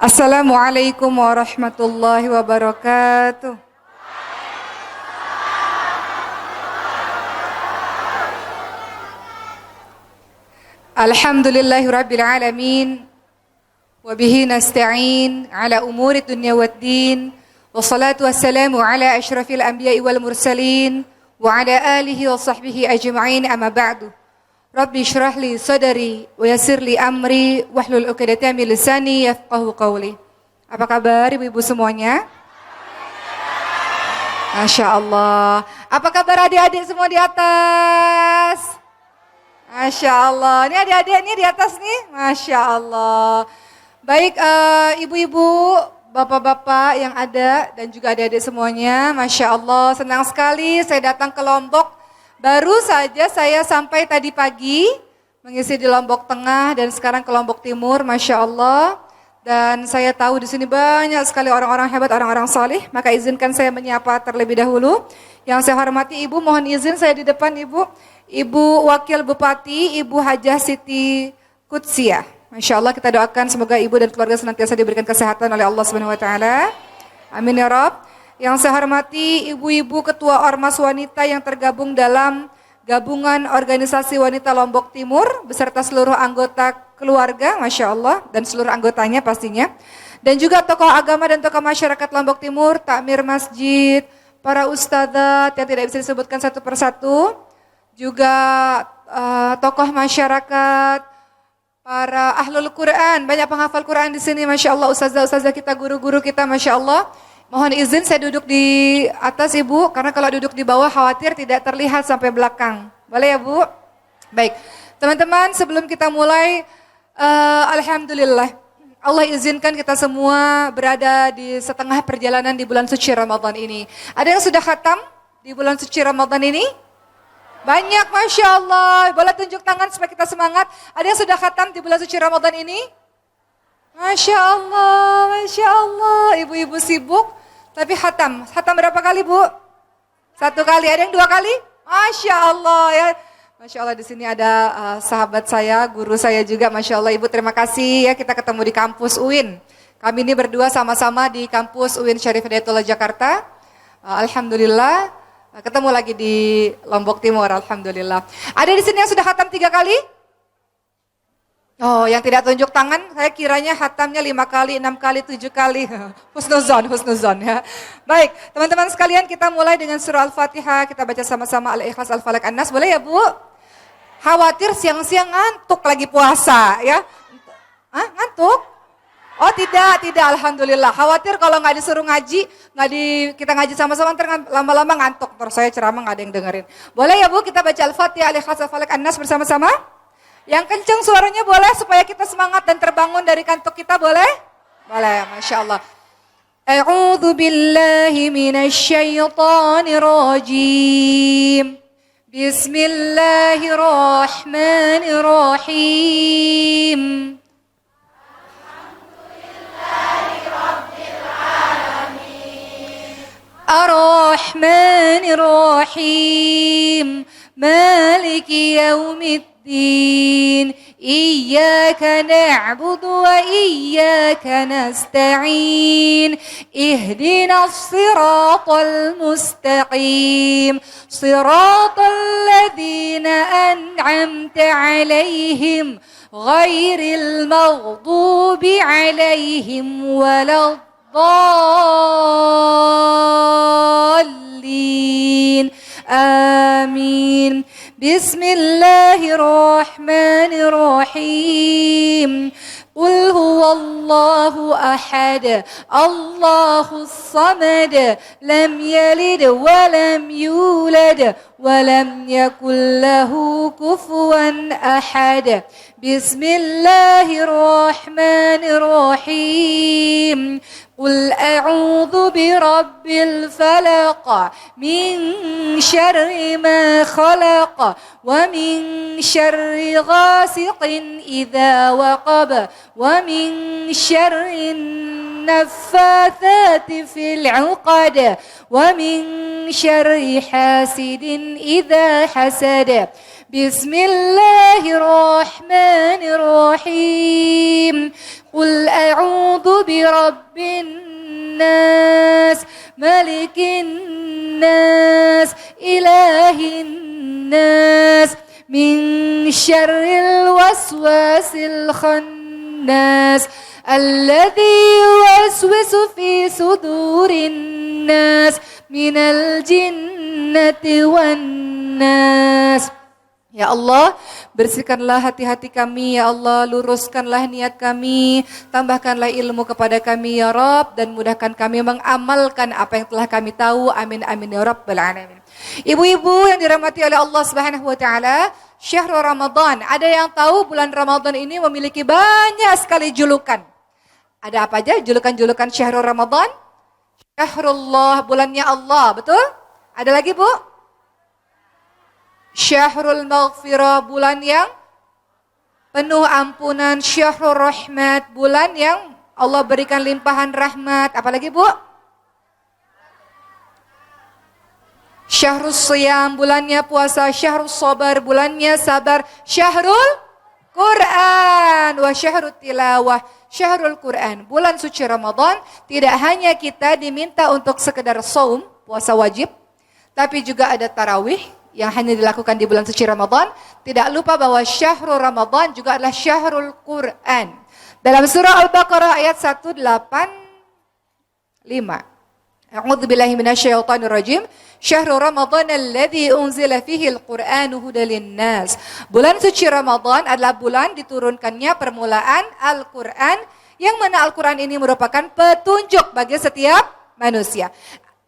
Assalamualaikum warahmatullahi wabarakatuh. Alhamdulillahi rabbil alamin. Wabihi nasta'in ala umuri dunya waddin. Wassalatu wassalamu ala asyrafil anbiya'i wal mursalin. Wa ala alihi wa sahbihi ajma'in amma ba'du. Rabbi syrah li sadari wa yassir li amri wahlul 'uqdatam min lisani yafqahu qawli. Apa kabar ibu-ibu semuanya? Masya Allah. Apa kabar adik-adik semua di atas? Masya Allah. Ini adik-adik ini di atas nih. Masya Allah. Baik ibu-ibu, bapak-bapak yang ada dan juga adik-adik semuanya. Masya Allah. Senang sekali saya datang ke Lombok. Baru saja saya sampai tadi pagi mengisi di Lombok Tengah dan sekarang ke Lombok Timur, Masya Allah. Dan saya tahu di sini banyak sekali orang-orang hebat, orang-orang saleh. Maka izinkan saya menyapa terlebih dahulu. Yang saya hormati Ibu, mohon izin saya di depan Ibu. Ibu Wakil Bupati, Ibu Hajah Siti Kutsia. Masya Allah kita doakan semoga Ibu dan keluarga senantiasa diberikan kesehatan oleh Allah Subhanahu Wa Taala. Amin ya Rabb. Yang saya hormati ibu-ibu ketua Ormas Wanita yang tergabung dalam Gabungan Organisasi Wanita Lombok Timur beserta seluruh anggota keluarga, Masya Allah, dan seluruh anggotanya pastinya. Dan juga tokoh agama dan tokoh masyarakat Lombok Timur, takmir masjid, para ustadzat yang tidak bisa disebutkan satu persatu, juga tokoh masyarakat, para ahlul Quran, banyak penghafal Quran di sini, Masya Allah, ustazah-ustazah kita, guru-guru kita, Masya Allah. Mohon izin saya duduk di atas Ibu, karena kalau duduk di bawah khawatir tidak terlihat sampai belakang. Boleh ya Bu? Baik, teman-teman sebelum kita mulai, Alhamdulillah, Allah izinkan kita semua berada di setengah perjalanan di bulan suci Ramadan ini. Ada yang sudah khatam di bulan suci Ramadan ini? Banyak, Masya Allah. Boleh tunjuk tangan supaya kita semangat. Ada yang sudah khatam di bulan suci Ramadan ini? Masya Allah, Masya Allah. Ibu-ibu sibuk. Tapi khatam berapa kali Bu? 1 kali, ada yang 2 kali? Masya Allah ya. Masya Allah di sini ada sahabat saya, guru saya juga, Masya Allah. Ibu terima kasih ya, kita ketemu di kampus UIN. Kami ini berdua sama-sama di kampus UIN Syarif Hidayatullah Jakarta. Alhamdulillah ketemu lagi di Lombok Timur, Alhamdulillah. Ada di sini yang sudah khatam 3 kali? Oh, yang tidak tunjuk tangan, saya kiranya khatamnya 5 kali, 6 kali, 7 kali. Husnuzon ya. Baik, teman-teman sekalian kita mulai dengan surah Al-Fatihah. Kita baca sama-sama Al-Ikhlas, Al-Falaq, An-Nas. Boleh ya Bu? Khawatir siang-siang ngantuk lagi puasa ya. Ngantuk? Oh tidak, Alhamdulillah. Khawatir kalau nggak disuruh ngaji, kita ngaji sama-sama, lama-lama ngantuk. Terus saya ceramah nggak ada yang dengerin. Boleh ya Bu, kita baca Al-Fatihah, Al-Ikhlas, Al-Falaq, An-Nas bersama-sama? Yang kenceng suaranya boleh supaya kita semangat dan terbangun dari kantuk kita, boleh? Boleh, Masya Allah. A'udzu billahi minasy syaithanir rajim. Bismillahirrahmanirrahim. Alhamdulillahirabbil alamin. Ar-Rahmanir-Rahim. Maliki yaumiddin. إياك نعبد وإياك نستعين اهدنا الصراط المستقيم صراط الذين أنعمت عليهم غير المغضوب عليهم ولا الضالين آمين بسم الله الرحمن الرحيم قل هو الله أحد الله الصمد لم يلد ولم يولد ولم يكن له كفوا أحد بسم الله الرحمن الرحيم قل أعوذ برب الفلق من شر ما خلق ومن شر غاسق إذا وقب ومن شر النفاثات في العقد ومن شر حاسد إذا حسد بسم الله الرحمن الرحيم قل أعوذ برب الناس ملك الناس إله الناس من شر الوسواس الخناس الذي يوسوس في صدور الناس من الجنة والناس. Ya Allah, bersihkanlah hati-hati kami, ya Allah, luruskanlah niat kami, tambahkanlah ilmu kepada kami, ya Rabb, dan mudahkan kami mengamalkan apa yang telah kami tahu. Amin, amin, ya Rabbal alamin. Ibu-ibu yang dirahmati oleh Allah Subhanahu wa taala, Syahrul Ramadan. Ada yang tahu bulan Ramadan ini memiliki banyak sekali julukan. Ada apa aja julukan-julukan Syahrul Ramadan? Syahrullah, bulannya Allah, betul? Ada lagi, Bu? Syahrul Maghfirah, bulan yang penuh ampunan. Syahrul Rahmat, bulan yang Allah berikan limpahan rahmat. Apalagi, Bu? Syahrul Siyam, bulannya puasa. Syahrul Sabar, bulannya sabar. Syahrul Quran wa Syahrul Tilawah, Syahrul Quran, bulan suci Ramadan. Tidak hanya kita diminta untuk sekedar saum, puasa wajib, tapi juga ada tarawih yang hanya dilakukan di bulan suci Ramadan. Tidak lupa bahwa Syahrul Ramadan juga adalah Syahrul Quran. Dalam surah Al-Baqarah ayat 185. A'udzubillahi minasyaitonirrajim. Syahrul Ramadan alladzi unzila fihi al-Qur'anu hudan lin-nas. Bulan suci Ramadan adalah bulan diturunkannya permulaan Al-Qur'an, yang mana Al-Qur'an ini merupakan petunjuk bagi setiap manusia.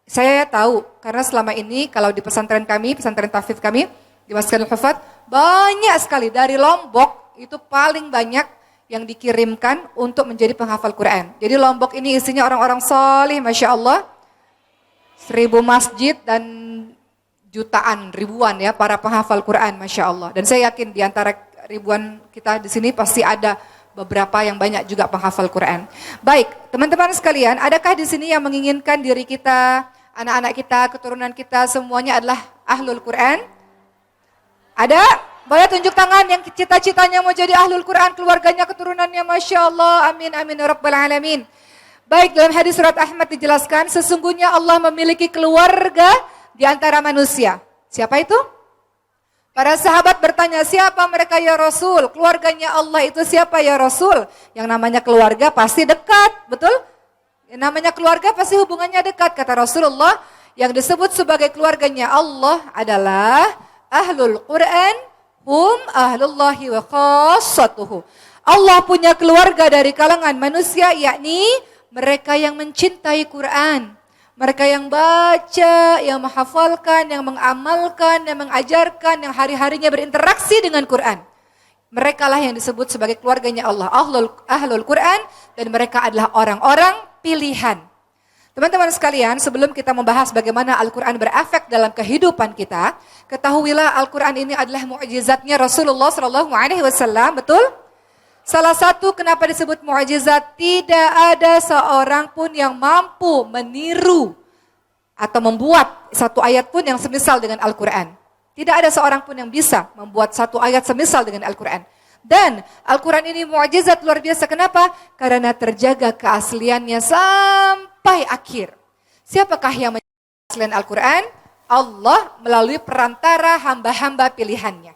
Saya tahu karena selama ini kalau di pesantren kami, pesantren tahfidz kami di Masjidil Hufad, banyak sekali dari Lombok itu paling banyak yang dikirimkan untuk menjadi penghafal Quran. Jadi Lombok ini isinya orang-orang salih, Masya Allah. 1000 masjid dan jutaan, ribuan ya para penghafal Quran, Masya Allah. Dan saya yakin di antara ribuan kita di sini pasti ada beberapa yang banyak juga penghafal Quran. Baik, teman-teman sekalian, adakah di sini yang menginginkan diri kita, anak-anak kita, keturunan kita semuanya adalah ahlul Quran? Ada? Boleh tunjuk tangan yang cita-citanya mau jadi ahlul Quran, keluarganya, keturunannya, Masya Allah, amin, amin, ya Rabbal alamin. Baik, dalam hadis surat Ahmad dijelaskan, sesungguhnya Allah memiliki keluarga di antara manusia. Siapa itu? Para sahabat bertanya, siapa mereka ya Rasul? Keluarganya Allah itu siapa ya Rasul? Yang namanya keluarga pasti dekat, betul? Yang namanya keluarga pasti hubungannya dekat. Kata Rasulullah, yang disebut sebagai keluarganya Allah adalah ahlul Quran, hum ahlullahi wa khassatuhu. Allah punya keluarga dari kalangan manusia, yakni mereka yang mencintai Quran, mereka yang baca, yang menghafalkan, yang mengamalkan, yang mengajarkan, yang hari-harinya berinteraksi dengan Quran. Mereka lah yang disebut sebagai keluarganya Allah, ahlul Quran, dan mereka adalah orang-orang pilihan. Teman-teman sekalian, sebelum kita membahas bagaimana Al-Quran berefek dalam kehidupan kita, ketahuilah Al-Quran ini adalah mukjizatnya Rasulullah SAW, betul? Salah satu kenapa disebut mukjizat, tidak ada seorang pun yang mampu meniru atau membuat satu ayat pun yang semisal dengan Al-Quran. Tidak ada seorang pun yang bisa membuat satu ayat semisal dengan Al-Quran. Dan Al-Quran ini mukjizat luar biasa. Kenapa? Karena terjaga keasliannya sampai akhir. Siapakah yang menjaga keaslian Al-Quran? Allah melalui perantara hamba-hamba pilihannya.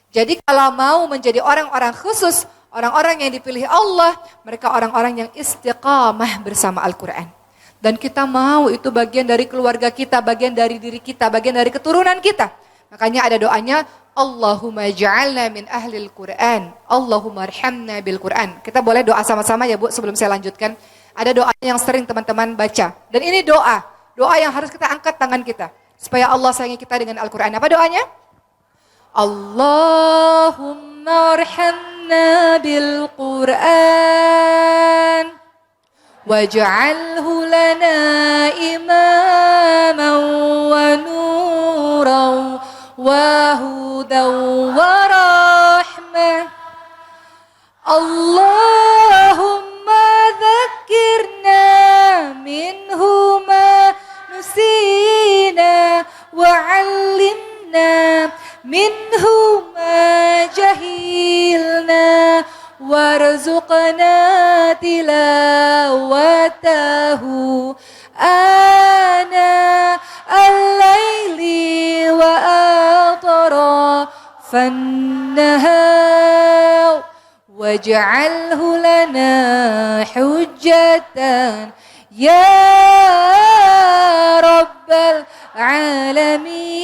Jadi kalau mau menjadi orang-orang khusus, orang-orang yang dipilih Allah, mereka orang-orang yang istiqamah bersama Al-Quran. Dan kita mau itu bagian dari keluarga kita, bagian dari diri kita, bagian dari keturunan kita. Makanya ada doanya, Allahumma ja'alna min ahlil Quran, Allahumma arhamna bil Quran. Kita boleh doa sama-sama ya Bu, sebelum saya lanjutkan. Ada doa yang sering teman-teman baca. Dan ini doa yang harus kita angkat tangan kita. Supaya Allah sayangi kita dengan Al-Quran. Apa doanya? Allahumma arhamna bil Quran waj'alhu lana imaman wa nuran wa hudan wa rahmah. Allahumma dhakkirna minhu ma nusina wa 'allimna منه ما جهلنا وارزقنا تلاوته آناء الليل وأطراف النهار واجعله لنا حجة يا رب العالمين.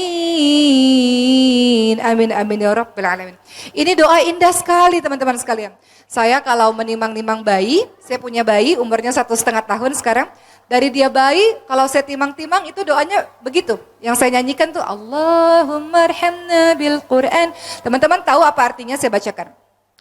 Amin amin ya rabbal alamin. Ini doa indah sekali teman-teman sekalian. Saya kalau menimang-nimang bayi, saya punya bayi umurnya 1,5 tahun sekarang. Dari dia bayi, kalau saya timang-timang itu doanya begitu. Yang saya nyanyikan tuh Allahumma arhamna bil Quran. Teman-teman tahu apa artinya? Saya bacakan.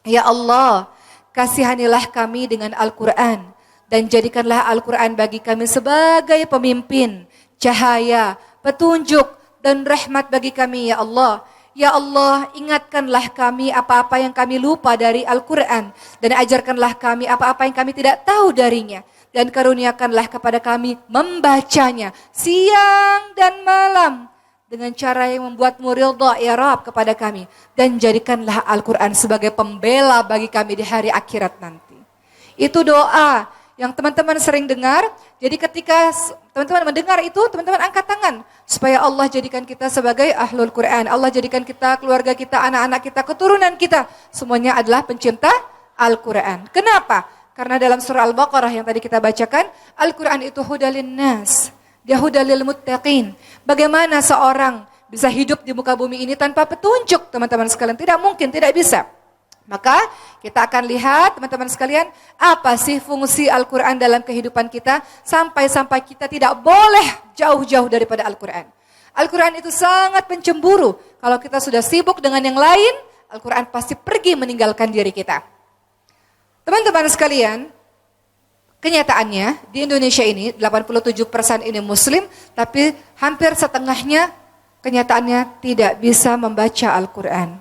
Ya Allah, kasihanilah kami dengan Al-Quran dan jadikanlah Al-Quran bagi kami sebagai pemimpin, cahaya, petunjuk dan rahmat bagi kami ya Allah. Ya Allah, ingatkanlah kami apa-apa yang kami lupa dari Al-Quran dan ajarkanlah kami apa-apa yang kami tidak tahu darinya. Dan karuniakanlah kepada kami membacanya siang dan malam dengan cara yang membuatmu ridha ya Rabb kepada kami. Dan jadikanlah Al-Quran sebagai pembela bagi kami di hari akhirat nanti. Itu doa yang teman-teman sering dengar. Jadi ketika teman-teman mendengar itu, teman-teman angkat tangan. Supaya Allah jadikan kita sebagai ahlul Quran. Allah jadikan kita, keluarga kita, anak-anak kita, keturunan kita. Semuanya adalah pencinta Al-Quran. Kenapa? Karena dalam surah Al-Baqarah yang tadi kita bacakan, Al-Quran itu hudalin nas. Dia hudalil muttaqin. Bagaimana seorang bisa hidup di muka bumi ini tanpa petunjuk, teman-teman sekalian? Tidak mungkin, tidak bisa. Maka kita akan lihat teman-teman sekalian, apa sih fungsi Al-Quran dalam kehidupan kita sampai-sampai kita tidak boleh jauh-jauh daripada Al-Quran. Al-Quran itu sangat pencemburu. Kalau kita sudah sibuk dengan yang lain, Al-Quran pasti pergi meninggalkan diri kita. Teman-teman sekalian, kenyataannya di Indonesia ini 87% ini Muslim, tapi hampir setengahnya kenyataannya tidak bisa membaca Al-Quran.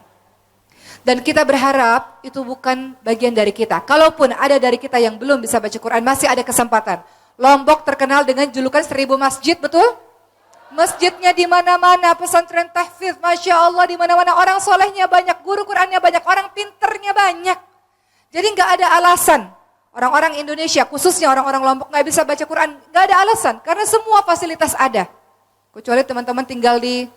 Dan kita berharap itu bukan bagian dari kita. Kalaupun ada dari kita yang belum bisa baca Quran, masih ada kesempatan. Lombok terkenal dengan julukan 1000 masjid, betul? Masjidnya di mana-mana, pesantren tahfidz, Masya Allah di mana-mana. Orang solehnya banyak, guru Qurannya banyak, orang pinternya banyak. Jadi nggak ada alasan orang-orang Indonesia, khususnya orang-orang Lombok nggak bisa baca Quran. Nggak ada alasan, karena semua fasilitas ada. Kecuali teman-teman tinggal di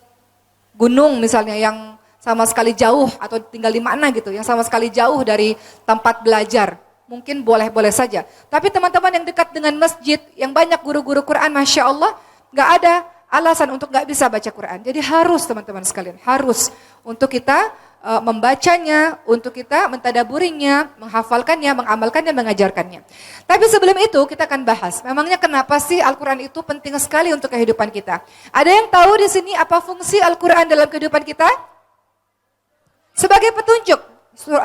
gunung misalnya yang sama sekali jauh, atau tinggal di mana gitu, yang sama sekali jauh dari tempat belajar. Mungkin boleh-boleh saja. Tapi teman-teman yang dekat dengan masjid, yang banyak guru-guru Quran, Masya Allah, nggak ada alasan untuk nggak bisa baca Quran. Jadi harus teman-teman sekalian, harus untuk kita membacanya, untuk kita mentadaburinya, menghafalkannya, mengamalkannya, mengajarkannya. Tapi sebelum itu kita akan bahas, memangnya kenapa sih Al-Quran itu penting sekali untuk kehidupan kita? Ada yang tahu di sini apa fungsi Al-Quran dalam kehidupan kita? Sebagai petunjuk.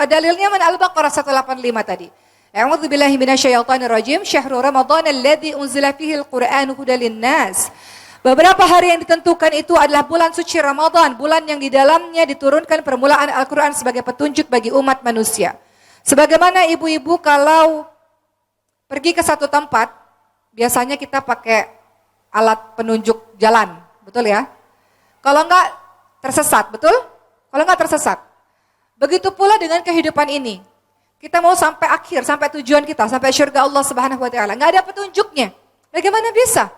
Dalilnya mana? Al-Baqarah 185 tadi. A'udzu billahi minasyaitonir rajim. Syahrul Ramadan alladzi unzila fihi al-Qur'anu hudal linnas. Beberapa hari yang ditentukan itu adalah bulan suci Ramadan, bulan yang di dalamnya diturunkan permulaan Al-Quran sebagai petunjuk bagi umat manusia. Sebagaimana ibu-ibu kalau pergi ke satu tempat, biasanya kita pakai alat penunjuk jalan, betul ya? Kalau enggak tersesat, betul? Kalau enggak tersesat. Begitu pula dengan kehidupan ini. Kita mau sampai akhir, sampai tujuan kita, sampai surga Allah Subhanahu wa taala. Enggak ada petunjuknya. Bagaimana bisa?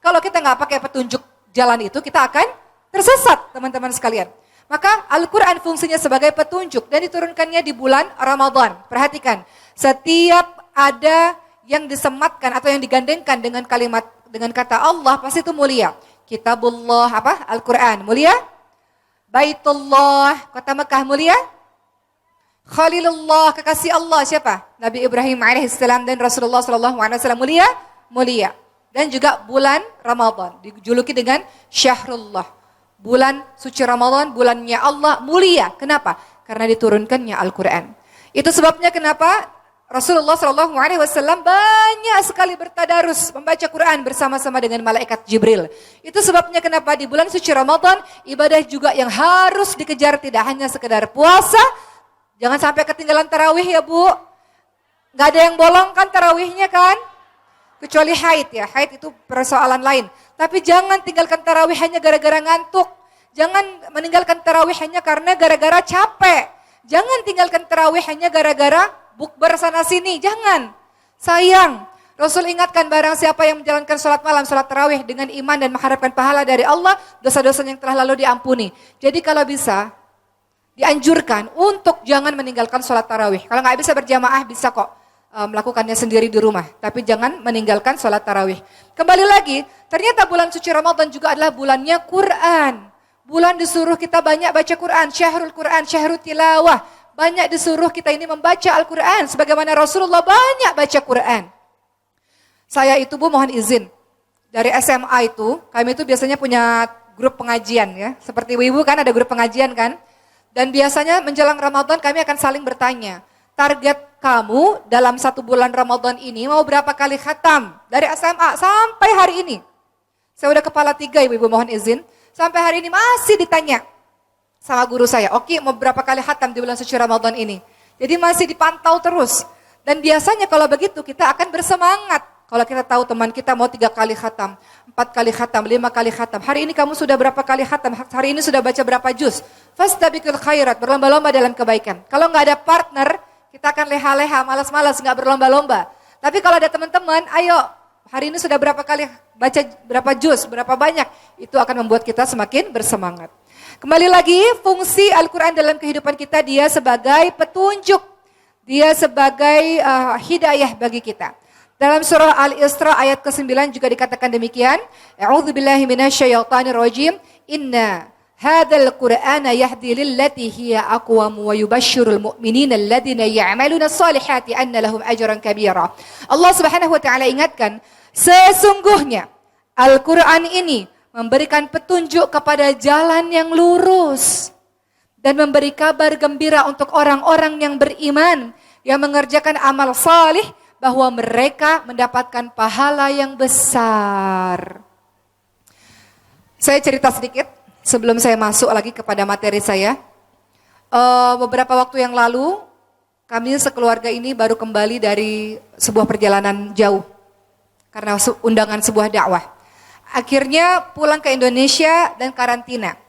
Kalau kita enggak pakai petunjuk jalan itu, kita akan tersesat, teman-teman sekalian. Maka Al-Quran fungsinya sebagai petunjuk dan diturunkannya di bulan Ramadan. Perhatikan, setiap ada yang disematkan atau yang digandengkan dengan kalimat, dengan kata Allah, pasti itu mulia. Kitabullah, apa? Al-Quran, mulia. Baitullah, kota Mekah, mulia. Khalilullah, kekasih Allah, siapa? Nabi Ibrahim alaihissalam dan Rasulullah SAW, mulia, mulia. Dan juga bulan Ramadan, dijuluki dengan Syahrullah. Bulan suci Ramadan, bulannya Allah, mulia. Kenapa? Karena diturunkannya Al-Quran. Itu sebabnya kenapa Rasulullah SAW banyak sekali bertadarus, membaca Quran bersama-sama dengan malaikat Jibril. Itu sebabnya kenapa di bulan suci Ramadan, ibadah juga yang harus dikejar, tidak hanya sekedar puasa. Jangan sampai ketinggalan tarawih ya Bu. Gak ada yang bolong kan tarawihnya kan? Kecuali haid ya, haid itu persoalan lain. Tapi jangan tinggalkan tarawih hanya gara-gara ngantuk. Jangan meninggalkan tarawih hanya karena gara-gara capek. Jangan tinggalkan tarawih hanya gara-gara bukber sana sini. Jangan. Sayang. Rasul ingatkan barang siapa yang menjalankan sholat malam, sholat tarawih dengan iman dan mengharapkan pahala dari Allah, dosa-dosanya yang telah lalu diampuni. Jadi kalau bisa, dianjurkan untuk jangan meninggalkan sholat tarawih. Kalau nggak bisa berjamaah, bisa kok melakukannya sendiri di rumah. Tapi jangan meninggalkan sholat tarawih. Kembali lagi, ternyata bulan suci Ramadan juga adalah bulannya Quran. Bulan disuruh kita banyak baca Quran, syahrul Quran, syahrul tilawah. Banyak disuruh kita ini membaca Al-Quran. Sebagaimana Rasulullah banyak baca Quran. Saya itu Bu mohon izin. Dari SMA itu, kami itu biasanya punya grup pengajian ya. Seperti ibu kan ada grup pengajian kan. Dan biasanya menjelang Ramadan kami akan saling bertanya. Target kamu dalam 1 bulan Ramadan ini mau berapa kali khatam? Dari SMA sampai hari ini. Saya udah kepala 3 ibu mohon izin. Sampai hari ini masih ditanya sama guru saya. Oke mau berapa kali khatam di bulan suci Ramadan ini? Jadi masih dipantau terus. Dan biasanya kalau begitu kita akan bersemangat. Kalau kita tahu teman kita mau 3 kali khatam, 4 kali khatam, 5 kali khatam. Hari ini kamu sudah berapa kali khatam? Hari ini sudah baca berapa juz? Fastabiqul khairat, berlomba-lomba dalam kebaikan. Kalau nggak ada partner, kita akan leha-leha, malas-malas, nggak berlomba-lomba. Tapi kalau ada teman-teman, ayo hari ini sudah berapa kali baca berapa juz, berapa banyak. Itu akan membuat kita semakin bersemangat. Kembali lagi, fungsi Al-Quran dalam kehidupan kita, dia sebagai petunjuk. Dia sebagai hidayah bagi kita. Dalam surah Al-Isra ayat ke-9 juga dikatakan demikian. A'udzubillahi minasyaitonirrajim. Inna hadzal Qur'ana yahdi lillati hiya aqwam wa yubashshirul mu'minina alladziina ya'maluna shalihati anna lahum ajran kabira. Allah Subhanahu wa taala ingatkan, sesungguhnya Al-Qur'an ini memberikan petunjuk kepada jalan yang lurus dan memberi kabar gembira untuk orang-orang yang beriman yang mengerjakan amal salih bahwa mereka mendapatkan pahala yang besar. Saya cerita sedikit sebelum saya masuk lagi kepada materi saya. Beberapa waktu yang lalu, kami sekeluarga ini baru kembali dari sebuah perjalanan jauh. Karena undangan sebuah dakwah. Akhirnya pulang ke Indonesia dan karantina.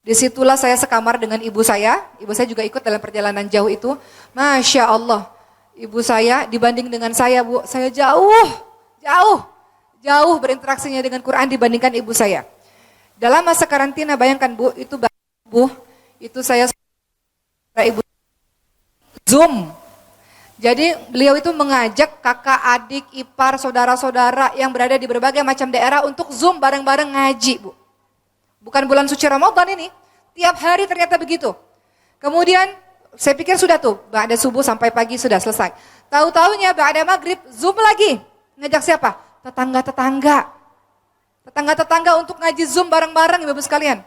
Disitulah saya sekamar dengan ibu saya juga ikut dalam perjalanan jauh itu. Masya Allah. Ibu saya dibanding dengan saya Bu, saya jauh berinteraksinya dengan Quran dibandingkan ibu saya. Dalam masa karantina bayangkan Bu, itu saya ibu Zoom. Jadi beliau itu mengajak kakak, adik, ipar, saudara-saudara yang berada di berbagai macam daerah untuk Zoom bareng-bareng ngaji Bu. Bukan bulan suci Ramadan ini, tiap hari ternyata begitu. Kemudian saya pikir sudah tuh, ba'da subuh sampai pagi sudah selesai. Tahu-taunya ba'da maghrib, Zoom lagi. Ngajak siapa? Tetangga untuk ngaji Zoom bareng-bareng ibu sekalian.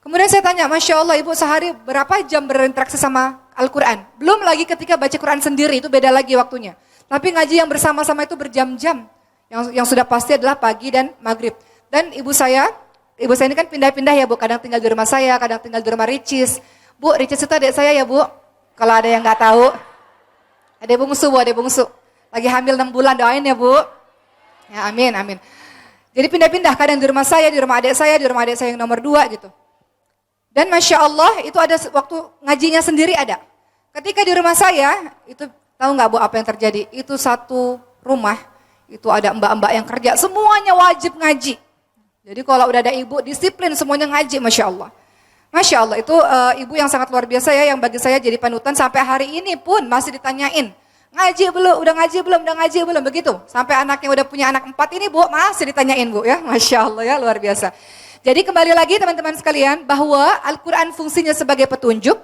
Kemudian saya tanya, Masya Allah ibu sehari berapa jam berinteraksi sama Al-Quran? Belum lagi ketika baca Quran sendiri, itu beda lagi waktunya. Tapi ngaji yang bersama-sama itu berjam-jam. Yang sudah pasti adalah pagi dan maghrib. Dan ibu saya ini kan pindah-pindah ya Bu, kadang tinggal di rumah saya, kadang tinggal di rumah Ricis. Bu, Ricis itu adik saya ya Bu. Kalau ada yang nggak tahu. Adik bungsu Bu, adik bungsu. Lagi hamil 6 bulan, doain ya Bu. Ya amin. Jadi pindah-pindah, kadang di rumah saya, di rumah adik saya yang nomor 2 gitu. Dan Masya Allah itu ada waktu ngajinya sendiri ada. Ketika di rumah saya, itu tahu nggak Bu apa yang terjadi? Itu satu rumah, itu ada mbak-mbak yang kerja, semuanya wajib ngaji. Jadi kalau udah ada ibu, disiplin semuanya ngaji, Masya Allah. Masya Allah, itu ibu yang sangat luar biasa ya, yang bagi saya jadi panutan sampai hari ini pun masih ditanyain, ngaji belum, udah ngaji belum, begitu. Sampai anaknya udah punya anak 4 ini Bu, masih ditanyain Bu ya, Masya Allah ya, luar biasa. Jadi kembali lagi teman-teman sekalian, bahwa Al-Quran fungsinya sebagai petunjuk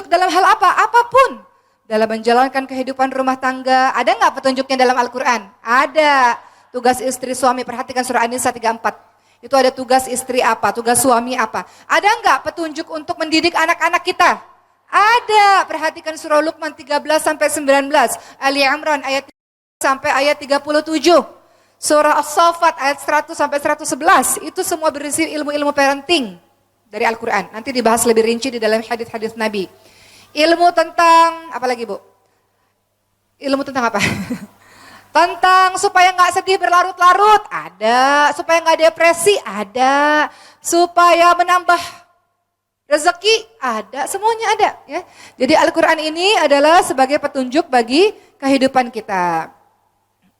dalam hal apa? Apapun. Dalam menjalankan kehidupan rumah tangga, ada nggak petunjuknya dalam Al-Quran? Ada. Tugas istri suami, perhatikan surah An-Nisa 34. Itu ada tugas istri apa, tugas suami apa. Ada enggak petunjuk untuk mendidik anak-anak kita? Ada. Perhatikan surah Luqman 13 sampai 19, Ali Imran ayat 3 sampai ayat 37. Surah As-Saffat ayat 100 sampai 111. Itu semua berisi ilmu-ilmu parenting dari Al-Qur'an. Nanti dibahas lebih rinci di dalam hadis-hadis Nabi. Ilmu tentang apa lagi, Bu? Ilmu tentang apa? Tentang supaya nggak sedih berlarut-larut, ada. Supaya nggak depresi, ada. supaya menambah rezeki, ada, semuanya ada ya. Jadi Al-Qur'an ini adalah sebagai petunjuk bagi kehidupan kita.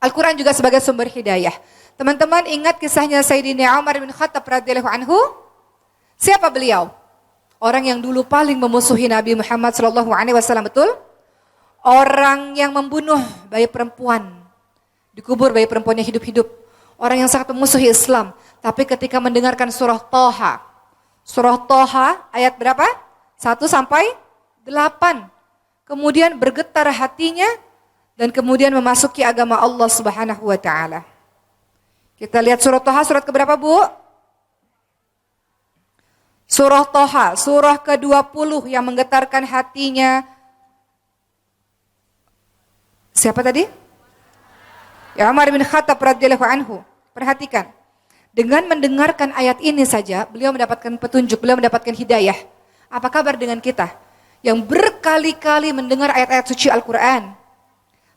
Al-Qur'an juga sebagai sumber hidayah. Teman-teman ingat kisahnya Sayyidina Umar bin Khattab radhiyallahu anhu? Siapa beliau? Orang yang dulu paling memusuhi Nabi Muhammad SAW, betul? Orang yang membunuh bayi perempuan, dikubur bayi perempuannya hidup-hidup. Orang yang sangat memusuhi Islam. Tapi ketika mendengarkan surah Toha ayat berapa? 1 sampai 8. Kemudian bergetar hatinya dan kemudian memasuki agama Allah Subhanahu wa taala. Kita lihat surah Toha, surat keberapa, Bu? Surah Toha, surah ke-20 yang menggetarkan hatinya. Siapa tadi? Ya, Umar bin Khattab radhiyallahu anhu. Perhatikan. Dengan mendengarkan ayat ini saja, beliau mendapatkan petunjuk, beliau mendapatkan hidayah. Apa kabar dengan kita yang berkali-kali mendengar ayat-ayat suci Al-Quran?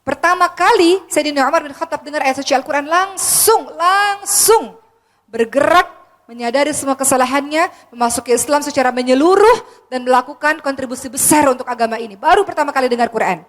Pertama kali Sayyidina Umar bin Khattab dengar ayat suci Al-Quran, langsung bergerak, menyadari semua kesalahannya, memasuki Islam secara menyeluruh dan melakukan kontribusi besar untuk agama ini. Baru pertama kali dengar Quran.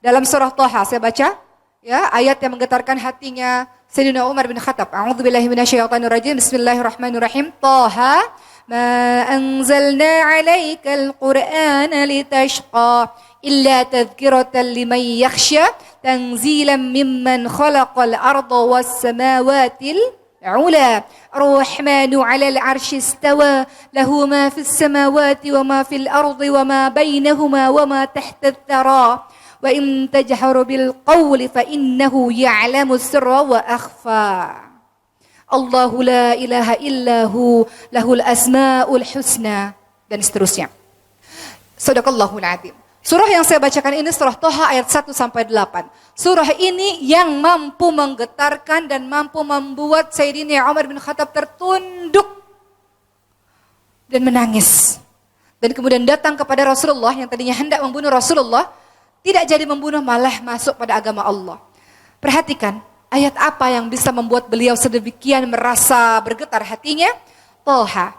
Dalam surah Toha saya baca ya ayat yang menggetarkan hatinya Sayyidina Umar bin Khattab. A'udzubillahi minasyaitonirrajim. Bismillahirrahmanirrahim. Toha ma anzalna 'alaikal Qur'ana litashqa illa tadhkiratan liman yakhsha tanzilan mimman khalaqal arda was samawatil علا الرحمن على العرش استوى له ما في السماوات وما في الأرض وما بينهما وما تحت الثرى وإن تجهر بالقول فإنه يعلم السر وأخفى الله لا إله إلا هو له الأسماء الحسنى dan seterusnya. Sadaqallahul Azim. Surah yang saya bacakan ini surah Toha ayat 1 sampai 8. Surah ini yang mampu menggetarkan dan mampu membuat Sayyidina Umar bin Khattab tertunduk dan menangis. Dan kemudian datang kepada Rasulullah yang tadinya hendak membunuh Rasulullah, tidak jadi membunuh, malah masuk pada agama Allah. Perhatikan ayat apa yang bisa membuat beliau sedemikian merasa bergetar hatinya. Toha,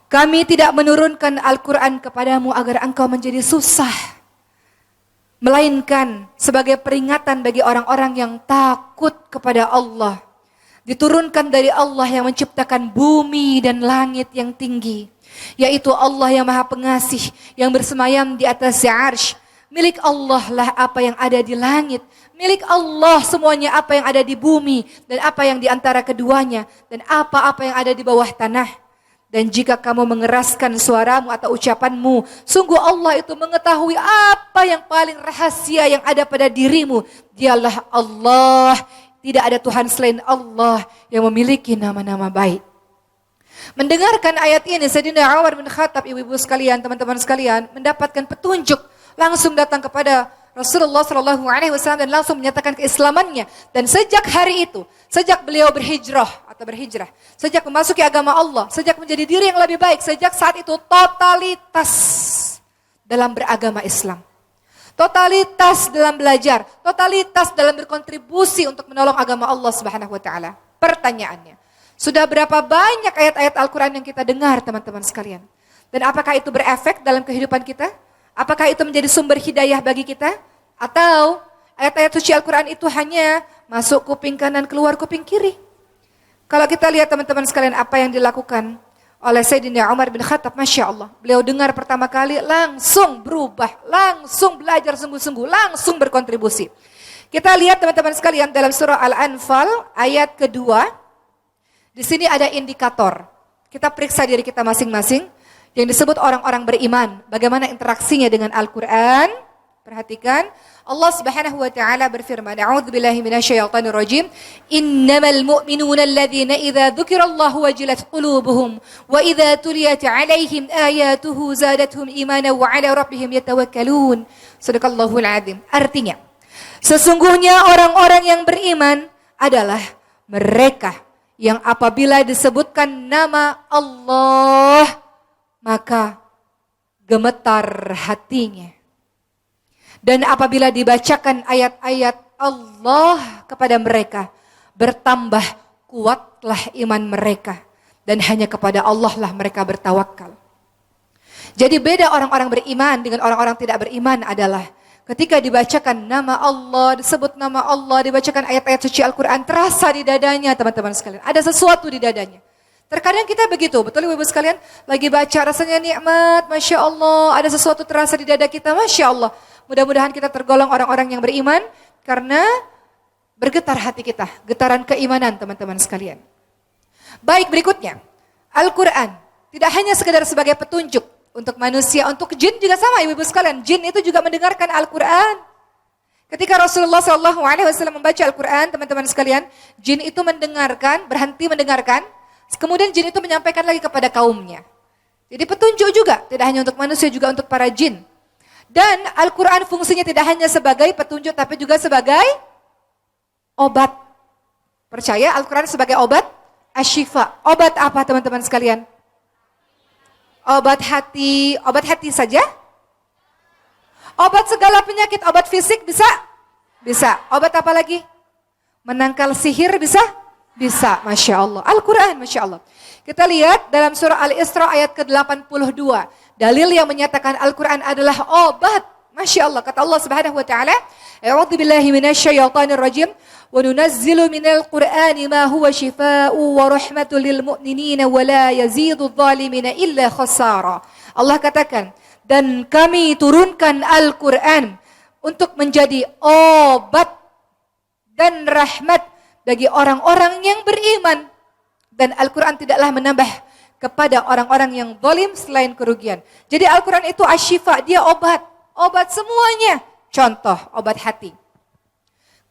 kami tidak menurunkan Al-Quran kepadamu agar engkau menjadi susah, melainkan sebagai peringatan bagi orang-orang yang takut kepada Allah. Diturunkan dari Allah yang menciptakan bumi dan langit yang tinggi, yaitu Allah yang Maha Pengasih, yang bersemayam di atas arsy. Milik Allah lah apa yang ada di langit, milik Allah semuanya apa yang ada di bumi dan apa yang di antara keduanya dan apa-apa yang ada di bawah tanah. Dan jika kamu mengeraskan suaramu atau ucapanmu, sungguh Allah itu mengetahui apa yang paling rahasia yang ada pada dirimu. Dialah Allah, tidak ada Tuhan selain Allah yang memiliki nama-nama baik. Mendengarkan ayat ini, Sayyidina Umar bin Khattab, ibu-ibu sekalian, teman-teman sekalian, mendapatkan petunjuk, langsung datang kepada Rasulullah SAW dan langsung menyatakan keislamannya. Dan sejak hari itu, sejak beliau berhijrah, sejak memasuki agama Allah, sejak menjadi diri yang lebih baik, sejak saat itu totalitas dalam beragama Islam. Totalitas dalam belajar, totalitas dalam berkontribusi untuk menolong agama Allah Subhanahu wa taala. Pertanyaannya, sudah berapa banyak ayat-ayat Al-Qur'an yang kita dengar, teman-teman sekalian? Dan apakah itu berefek dalam kehidupan kita? Apakah itu menjadi sumber hidayah bagi kita? Atau ayat-ayat suci Al-Quran itu hanya masuk kuping kanan, keluar kuping kiri? Kalau kita lihat teman-teman sekalian apa yang dilakukan oleh Sayyidina Umar bin Khattab, Masya Allah. Beliau dengar pertama kali langsung berubah, langsung belajar sungguh-sungguh, langsung berkontribusi. Kita lihat teman-teman sekalian dalam surah Al-Anfal ayat kedua. Di sini ada indikator. Kita periksa diri kita masing-masing. Yang disebut orang-orang beriman, bagaimana interaksinya dengan Al-Quran. Perhatikan, Allah Subhanahu wa taala berfirman, A'udzubillahi minasyaitonirrajim, innamal mu'minuna alladzina idza dzukirallahu wajilat qulubuhum wa idza tuliyat 'alaihim ayatuhu zadatuhum imanan wa 'ala rabbihim yatawakkalun. Shadaqallahul 'adzim. Artinya, sesungguhnya orang-orang yang beriman adalah mereka yang apabila disebutkan nama Allah, maka gemetar hatinya. Dan apabila dibacakan ayat-ayat Allah kepada mereka, bertambah kuatlah iman mereka. dan hanya kepada Allah lah mereka bertawakal. Jadi beda orang-orang beriman dengan orang-orang tidak beriman adalah ketika dibacakan nama Allah, disebut nama Allah, dibacakan ayat-ayat suci Al-Quran, terasa di dadanya teman-teman sekalian. Ada sesuatu di dadanya. Terkadang kita begitu, betul ibu sekalian? Lagi baca rasanya nikmat, Masya Allah, ada sesuatu terasa di dada kita, Masya Allah. Mudah-mudahan kita tergolong orang-orang yang beriman karena bergetar hati kita, getaran keimanan teman-teman sekalian. Baik, berikutnya, Al-Quran tidak hanya sekedar sebagai petunjuk untuk manusia, untuk jin juga sama ibu-ibu sekalian. Jin itu juga mendengarkan Al-Quran. Ketika Rasulullah SAW membaca Al-Quran, teman-teman sekalian, jin itu mendengarkan, berhenti mendengarkan, kemudian jin itu menyampaikan lagi kepada kaumnya. Jadi petunjuk juga, tidak hanya untuk manusia, juga untuk para jin. Dan Al-Quran fungsinya tidak hanya sebagai petunjuk, tapi juga sebagai obat. Percaya Al-Quran sebagai obat? Asyifa. Obat apa teman-teman sekalian? Obat hati saja? Obat segala penyakit, obat fisik bisa? Bisa. Obat apa lagi? Menangkal sihir bisa? Bisa, Masya Allah. Al-Quran, Masya Allah. Kita lihat dalam surah Al-Isra ayat ke-82. Dalil yang menyatakan Al-Quran adalah obat. Masya Allah. Kata Allah Subhanahu wa ta'ala, A'udzu billahi minasyaitonir rajim. Wa nunazzilu minal Qur'ani ma huwa shifaa'u wa rahmatul lil mu'minina wa la yazidu adh-dhalimina illa khasara. Allah katakan, dan kami turunkan Al-Quran untuk menjadi obat dan rahmat bagi orang-orang yang beriman. Dan Al-Quran tidaklah menambah kepada orang-orang yang zalim selain kerugian. Jadi Al-Quran itu asyifa, dia obat. Obat semuanya. Contoh, obat hati.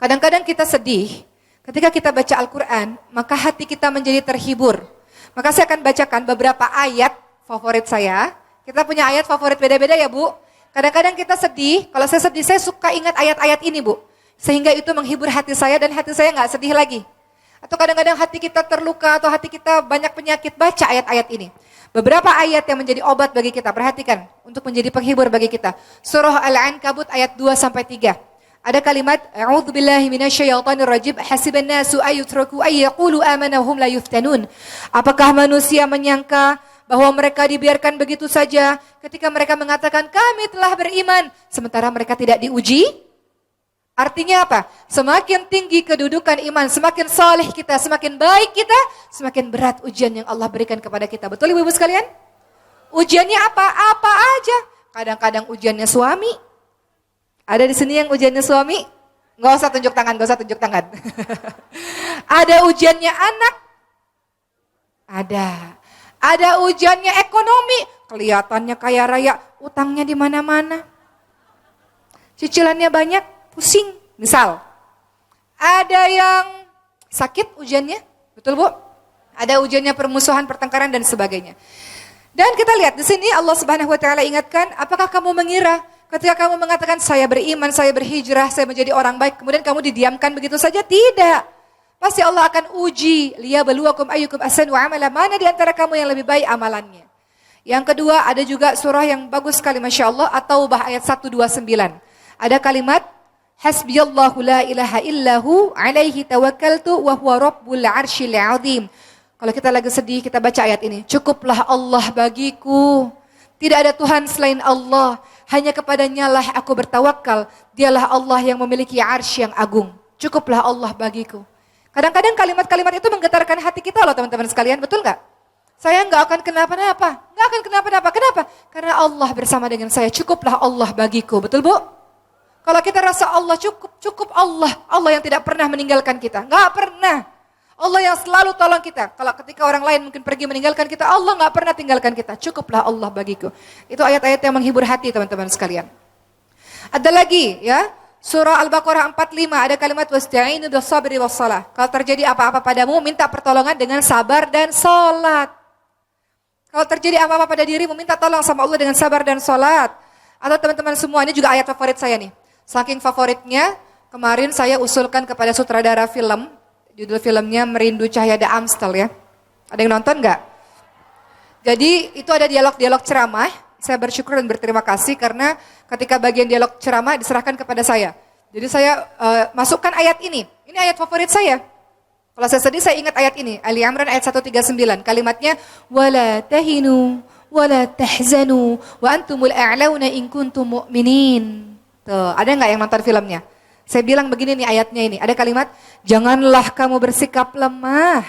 Kadang-kadang kita sedih, ketika kita baca Al-Quran, maka hati kita menjadi terhibur. Maka saya akan bacakan beberapa ayat favorit saya. Kita punya ayat favorit beda-beda ya Bu. Kadang-kadang kita sedih, kalau saya sedih saya suka ingat ayat-ayat ini Bu. Sehingga itu menghibur hati saya dan hati saya nggak sedih lagi. Atau kadang-kadang hati kita terluka atau hati kita banyak penyakit, baca ayat-ayat ini. Beberapa ayat yang menjadi obat bagi kita, perhatikan, untuk menjadi penghibur bagi kita. Surah Al-Ankabut ayat 2-3. Ada kalimat, A'udzu billahi minasyaitonir rajim, hasiban nasu ayyutraku ayyaqulu amana hum la yuftanun. Apakah manusia menyangka bahwa mereka dibiarkan begitu saja ketika mereka mengatakan kami telah beriman, sementara mereka tidak diuji? Artinya apa? Semakin tinggi kedudukan iman, semakin saleh kita, semakin baik kita, semakin berat ujian yang Allah berikan kepada kita. Betul ibu-ibu sekalian? Ujiannya apa? Apa aja. Kadang-kadang ujiannya suami. Ada di sini yang ujiannya suami? Nggak usah tunjuk tangan, nggak usah tunjuk tangan. Ada ujiannya anak? Ada. Ada ujiannya ekonomi. Kelihatannya kaya raya, utangnya di mana-mana. Cicilannya banyak. Pusing, misal. Ada yang sakit ujiannya, betul Bu? Ada ujiannya permusuhan, pertengkaran dan sebagainya. Dan kita lihat di sini Allah Subhanahu wa taala ingatkan, apakah kamu mengira ketika kamu mengatakan saya beriman, saya berhijrah, saya menjadi orang baik, kemudian kamu didiamkan begitu saja? Tidak. Pasti Allah akan uji, liyabluwakum ayyukum ahsanu amala, mana di antara kamu yang lebih baik amalannya. Yang kedua, ada juga surah yang bagus sekali Masya Allah, At-Taubah ayat 129. Ada kalimat Hasbiyallahu la ilaha illahu alaihi tawakkaltu wa huwa rabbul arsyil azim. Kalau kita lagi sedih, kita baca ayat ini. Cukuplah Allah bagiku. Tidak ada Tuhan selain Allah. Hanya kepadanya lah aku bertawakal. Dialah Allah yang memiliki arsy yang agung. Cukuplah Allah bagiku. Kadang-kadang kalimat-kalimat itu menggetarkan hati kita loh teman-teman sekalian. Betul nggak? Saya nggak akan kenapa-napa. Nggak akan kenapa-napa. Kenapa? Karena Allah bersama dengan saya. Cukuplah Allah bagiku. Betul Bu? Kalau kita rasa Allah cukup Allah. Allah yang tidak pernah meninggalkan kita. Nggak pernah. Allah yang selalu tolong kita. Kalau ketika orang lain mungkin pergi meninggalkan kita, Allah nggak pernah tinggalkan kita. Cukuplah Allah bagiku. Itu ayat-ayat yang menghibur hati teman-teman sekalian. Ada lagi ya. Surah Al-Baqarah 45 ada kalimat wasta'inu bis-sabri was-shalah. Kalau terjadi apa-apa padamu, minta pertolongan dengan sabar dan salat. Kalau terjadi apa-apa pada dirimu, minta tolong sama Allah dengan sabar dan salat. Atau teman-teman semua, ini juga ayat favorit saya nih. Saking favoritnya, kemarin saya usulkan kepada sutradara film, judul filmnya Merindu Cahyada Amstel ya. Ada yang nonton nggak? Jadi itu ada dialog-dialog ceramah, saya bersyukur dan berterima kasih karena ketika bagian dialog ceramah diserahkan kepada saya. Jadi saya masukkan ayat ini ayat favorit saya. Kalau saya sedih, saya ingat ayat ini. Ali Imran ayat 139. Kalimatnya, وَلَا تَهِنُوا وَلَا تَحْزَنُوا وَأَنْتُمُ الْأَعْلَوْنَ إِن كُنْتُمْ مُؤْمِنِينَ. Tuh, ada nggak yang nonton filmnya? Saya bilang begini nih ayatnya ini. Ada kalimat, janganlah kamu bersikap lemah.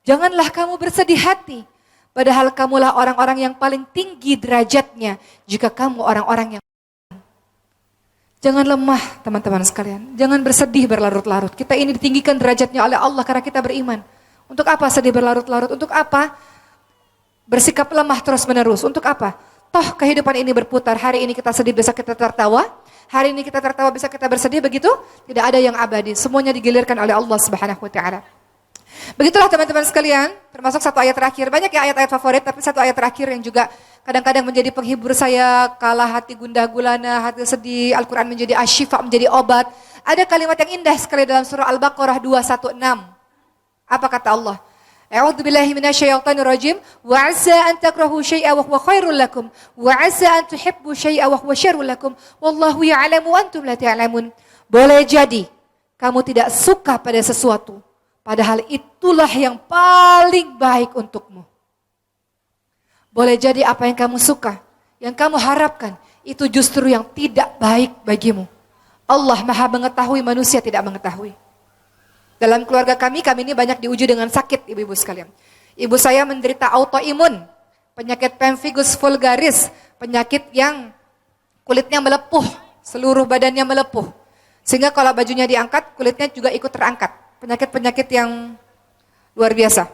Janganlah kamu bersedih hati. Padahal kamulah orang-orang yang paling tinggi derajatnya. Jika kamu orang-orang yang... Jangan lemah teman-teman sekalian. Jangan bersedih berlarut-larut. Kita ini ditinggikan derajatnya oleh Allah karena kita beriman. Untuk apa sedih berlarut-larut? Untuk apa bersikap lemah terus-menerus? Untuk apa? Toh kehidupan ini berputar. Hari ini kita sedih, besok kita tertawa. Hari ini kita tertawa, besok kita bersedih. Begitu? Tidak ada yang abadi. Semuanya digilirkan oleh Allah Subhanahu wa Ta'ala. Begitulah teman-teman sekalian, termasuk satu ayat terakhir. Banyak ya ayat-ayat favorit, tapi satu ayat terakhir yang juga kadang-kadang menjadi penghibur saya, kala hati gundah gulana, hati sedih, Al-Quran menjadi asyifa, menjadi obat. Ada kalimat yang indah sekali dalam surah Al-Baqarah 216. Apa kata Allah? A'udzu billahi minasyaitonir rajim. Wa 'asa an takrahu syai'an wa huwa khairul lakum wa 'asa an tuhibbu syai'an wa huwa syarrul lakum wallahu ya'lamu wa antum la ta'lamun. Boleh jadi kamu tidak suka pada sesuatu, padahal itulah yang paling baik untukmu. Boleh jadi apa yang kamu suka, yang kamu harapkan, itu justru yang tidak baik bagimu. Allah Maha mengetahui, manusia tidak mengetahui. Dalam keluarga kami ini banyak diuji dengan sakit, ibu-ibu sekalian. Ibu saya menderita autoimun, penyakit pemphigus vulgaris, penyakit yang kulitnya melepuh, seluruh badannya melepuh. Sehingga kalau bajunya diangkat, kulitnya juga ikut terangkat. Penyakit-penyakit yang luar biasa.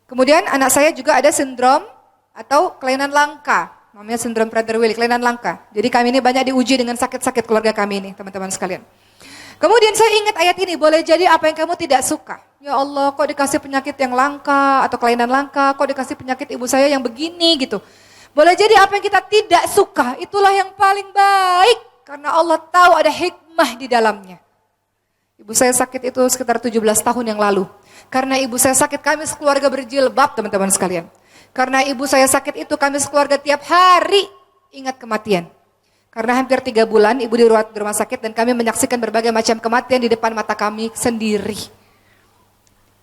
Kemudian anak saya juga ada sindrom atau kelainan langka. Namanya sindrom Prader-Willi, kelainan langka. Jadi kami ini banyak diuji dengan sakit-sakit keluarga kami ini, teman-teman sekalian. Kemudian saya ingat ayat ini, boleh jadi apa yang kamu tidak suka. Ya Allah, kok dikasih penyakit yang langka atau kelainan langka, kok dikasih penyakit ibu saya yang begini gitu. Boleh jadi apa yang kita tidak suka, itulah yang paling baik. Karena Allah tahu ada hikmah di dalamnya. Ibu saya sakit itu sekitar 17 tahun yang lalu. Karena ibu saya sakit, kami sekeluarga berjilbab teman-teman sekalian. Karena ibu saya sakit itu, kami sekeluarga tiap hari ingat kematian. Karena hampir 3 bulan ibu dirawat di rumah sakit dan kami menyaksikan berbagai macam kematian di depan mata kami sendiri.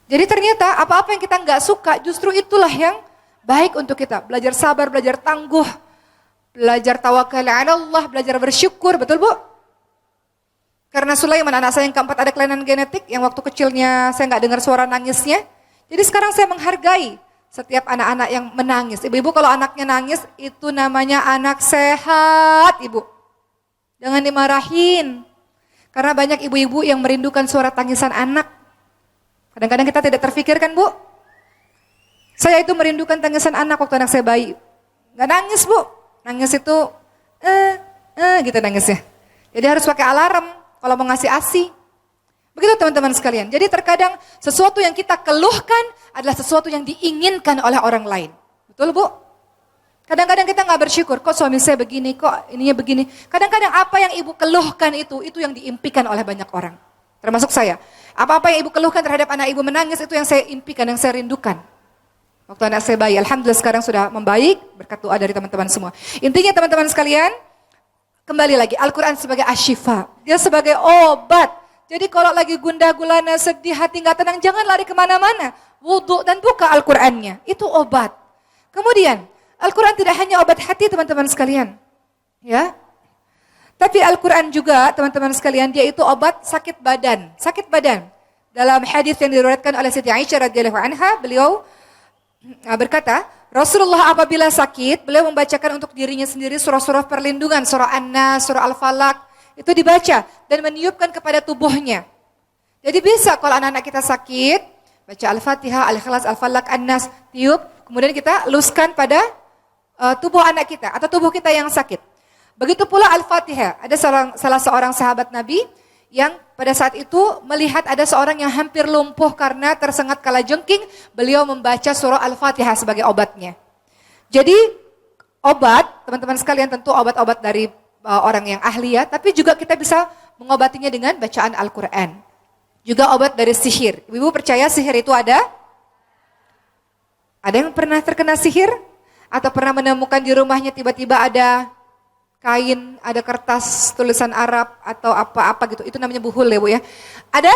Jadi ternyata apa-apa yang kita nggak suka justru itulah yang baik untuk kita. Belajar sabar, belajar tangguh, belajar tawakal ala Allah, belajar bersyukur, betul Bu? Karena Sulaiman anak saya yang keempat ada kelainan genetik yang waktu kecilnya saya nggak dengar suara nangisnya. Jadi sekarang saya menghargai setiap anak-anak yang menangis. Ibu-ibu kalau anaknya nangis, itu namanya anak sehat, Ibu. Jangan dimarahin. Karena banyak ibu-ibu yang merindukan suara tangisan anak. Kadang-kadang kita tidak terfikirkan, Bu. Saya itu merindukan tangisan anak waktu anak saya bayi. Gak nangis, Bu. Nangis itu, gitu nangisnya. Jadi harus pakai alarm kalau mau ngasih ASI. Begitu teman-teman sekalian. Jadi terkadang sesuatu yang kita keluhkan adalah sesuatu yang diinginkan oleh orang lain. Betul Bu? Kadang-kadang kita nggak bersyukur, kok suami saya begini, kok ininya begini. Kadang-kadang apa yang ibu keluhkan itu yang diimpikan oleh banyak orang. Termasuk saya. Apa-apa yang ibu keluhkan terhadap anak ibu menangis, itu yang saya impikan, yang saya rindukan. Waktu anak saya bayi, alhamdulillah sekarang sudah membaik, berkat doa dari teman-teman semua. Intinya teman-teman sekalian, kembali lagi, Al-Quran sebagai asyifa. Dia sebagai obat. Jadi kalau lagi gundah gulana, sedih, hati nggak tenang, jangan lari kemana-mana. Wudhu dan buka Al-Qurannya, itu obat. Kemudian, Al-Quran tidak hanya obat hati teman-teman sekalian. Ya, tapi Al-Quran juga teman-teman sekalian, dia itu obat sakit badan. Sakit badan. Dalam hadis yang diriwayatkan oleh Siti Aisyah radhiyallahu anha, beliau berkata, Rasulullah apabila sakit, beliau membacakan untuk dirinya sendiri surah-surah perlindungan, surah An-Nas, surah Al-Falaq, itu dibaca dan meniupkan kepada tubuhnya. Jadi bisa kalau anak-anak kita sakit, baca Al-Fatihah, Al-Ikhlas, Al-Falaq, An-Nas, tiup, kemudian kita luskan pada tubuh anak kita atau tubuh kita yang sakit. Begitu pula Al-Fatihah, ada salah seorang sahabat Nabi yang pada saat itu melihat ada seorang yang hampir lumpuh karena tersengat kalajengking, beliau membaca surah Al-Fatihah sebagai obatnya. Jadi obat, teman-teman sekalian tentu obat-obat dari orang yang ahli ya, tapi juga kita bisa mengobatinya dengan bacaan Al-Quran. Juga obat dari sihir. Ibu percaya sihir itu ada? Ada yang pernah terkena sihir? Atau pernah menemukan di rumahnya tiba-tiba ada kain, ada kertas tulisan Arab atau apa-apa gitu. Itu namanya buhul ya Bu ya. Ada?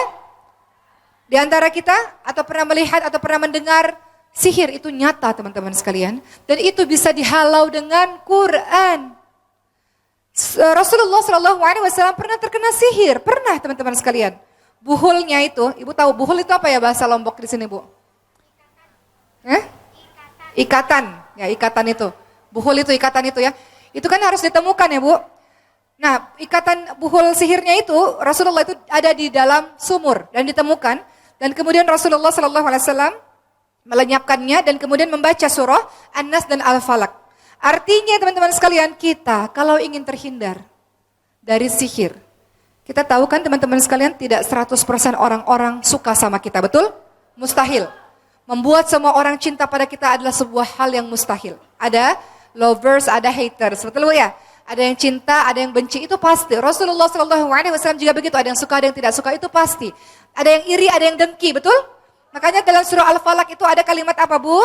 Di antara kita atau pernah melihat atau pernah mendengar sihir itu nyata teman-teman sekalian. Dan itu bisa dihalau dengan Quran. Rasulullah SAW pernah terkena sihir. Pernah teman-teman sekalian. Buhulnya itu, ibu tahu buhul itu apa ya bahasa Lombok di sini bu? Ikatan. Ya ikatan itu. Buhul itu ikatan itu ya. Itu kan harus ditemukan ya bu. Nah, ikatan buhul sihirnya itu Rasulullah itu ada di dalam sumur dan ditemukan dan kemudian Rasulullah SAW melenyapkannya dan kemudian membaca surah An-Nas dan Al-Falaq. Artinya teman-teman sekalian, kita kalau ingin terhindar dari sihir, kita tahu kan teman-teman sekalian tidak 100% orang-orang suka sama kita, betul? Mustahil. Membuat semua orang cinta pada kita adalah sebuah hal yang mustahil. Ada lovers, ada haters, betul ya? Ada yang cinta, ada yang benci, itu pasti. Rasulullah SAW juga begitu, ada yang suka, ada yang tidak suka, itu pasti. Ada yang iri, ada yang dengki, betul? Makanya dalam surah Al-Falaq itu ada kalimat apa bu?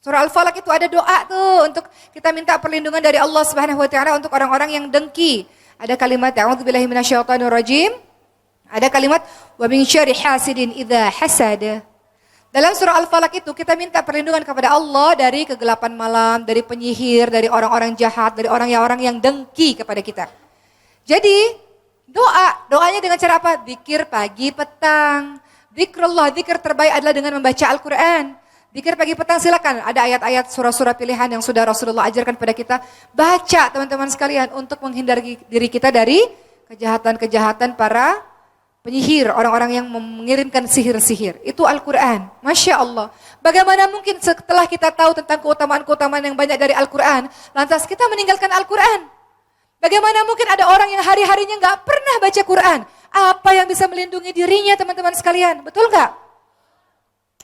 Surah Al-Falaq itu ada doa tuh untuk kita minta perlindungan dari Allah Subhanahu Wa Taala untuk orang-orang yang dengki. Ada kalimat A'udzubillahi minasyaitonirrajim. Ada kalimat wa min syarri hasidin idza hasada. Dalam surah Al-Falaq itu kita minta perlindungan kepada Allah dari kegelapan malam, dari penyihir, dari orang-orang jahat, dari orang yang dengki kepada kita. Jadi doanya dengan cara apa? Zikir pagi petang. Zikrullah, zikir terbaik adalah dengan membaca Al-Quran. Zikir pagi petang silakan, ada ayat-ayat surah-surah pilihan yang sudah Rasulullah ajarkan pada kita. Baca teman-teman sekalian untuk menghindari diri kita dari kejahatan-kejahatan para penyihir, orang-orang yang mengirimkan sihir-sihir. Itu Al-Quran. Masya Allah. Bagaimana mungkin setelah kita tahu tentang keutamaan-keutamaan yang banyak dari Al-Quran, lantas kita meninggalkan Al-Quran? Bagaimana mungkin ada orang yang hari-harinya nggak pernah baca Quran? Apa yang bisa melindungi dirinya teman-teman sekalian? Betul nggak?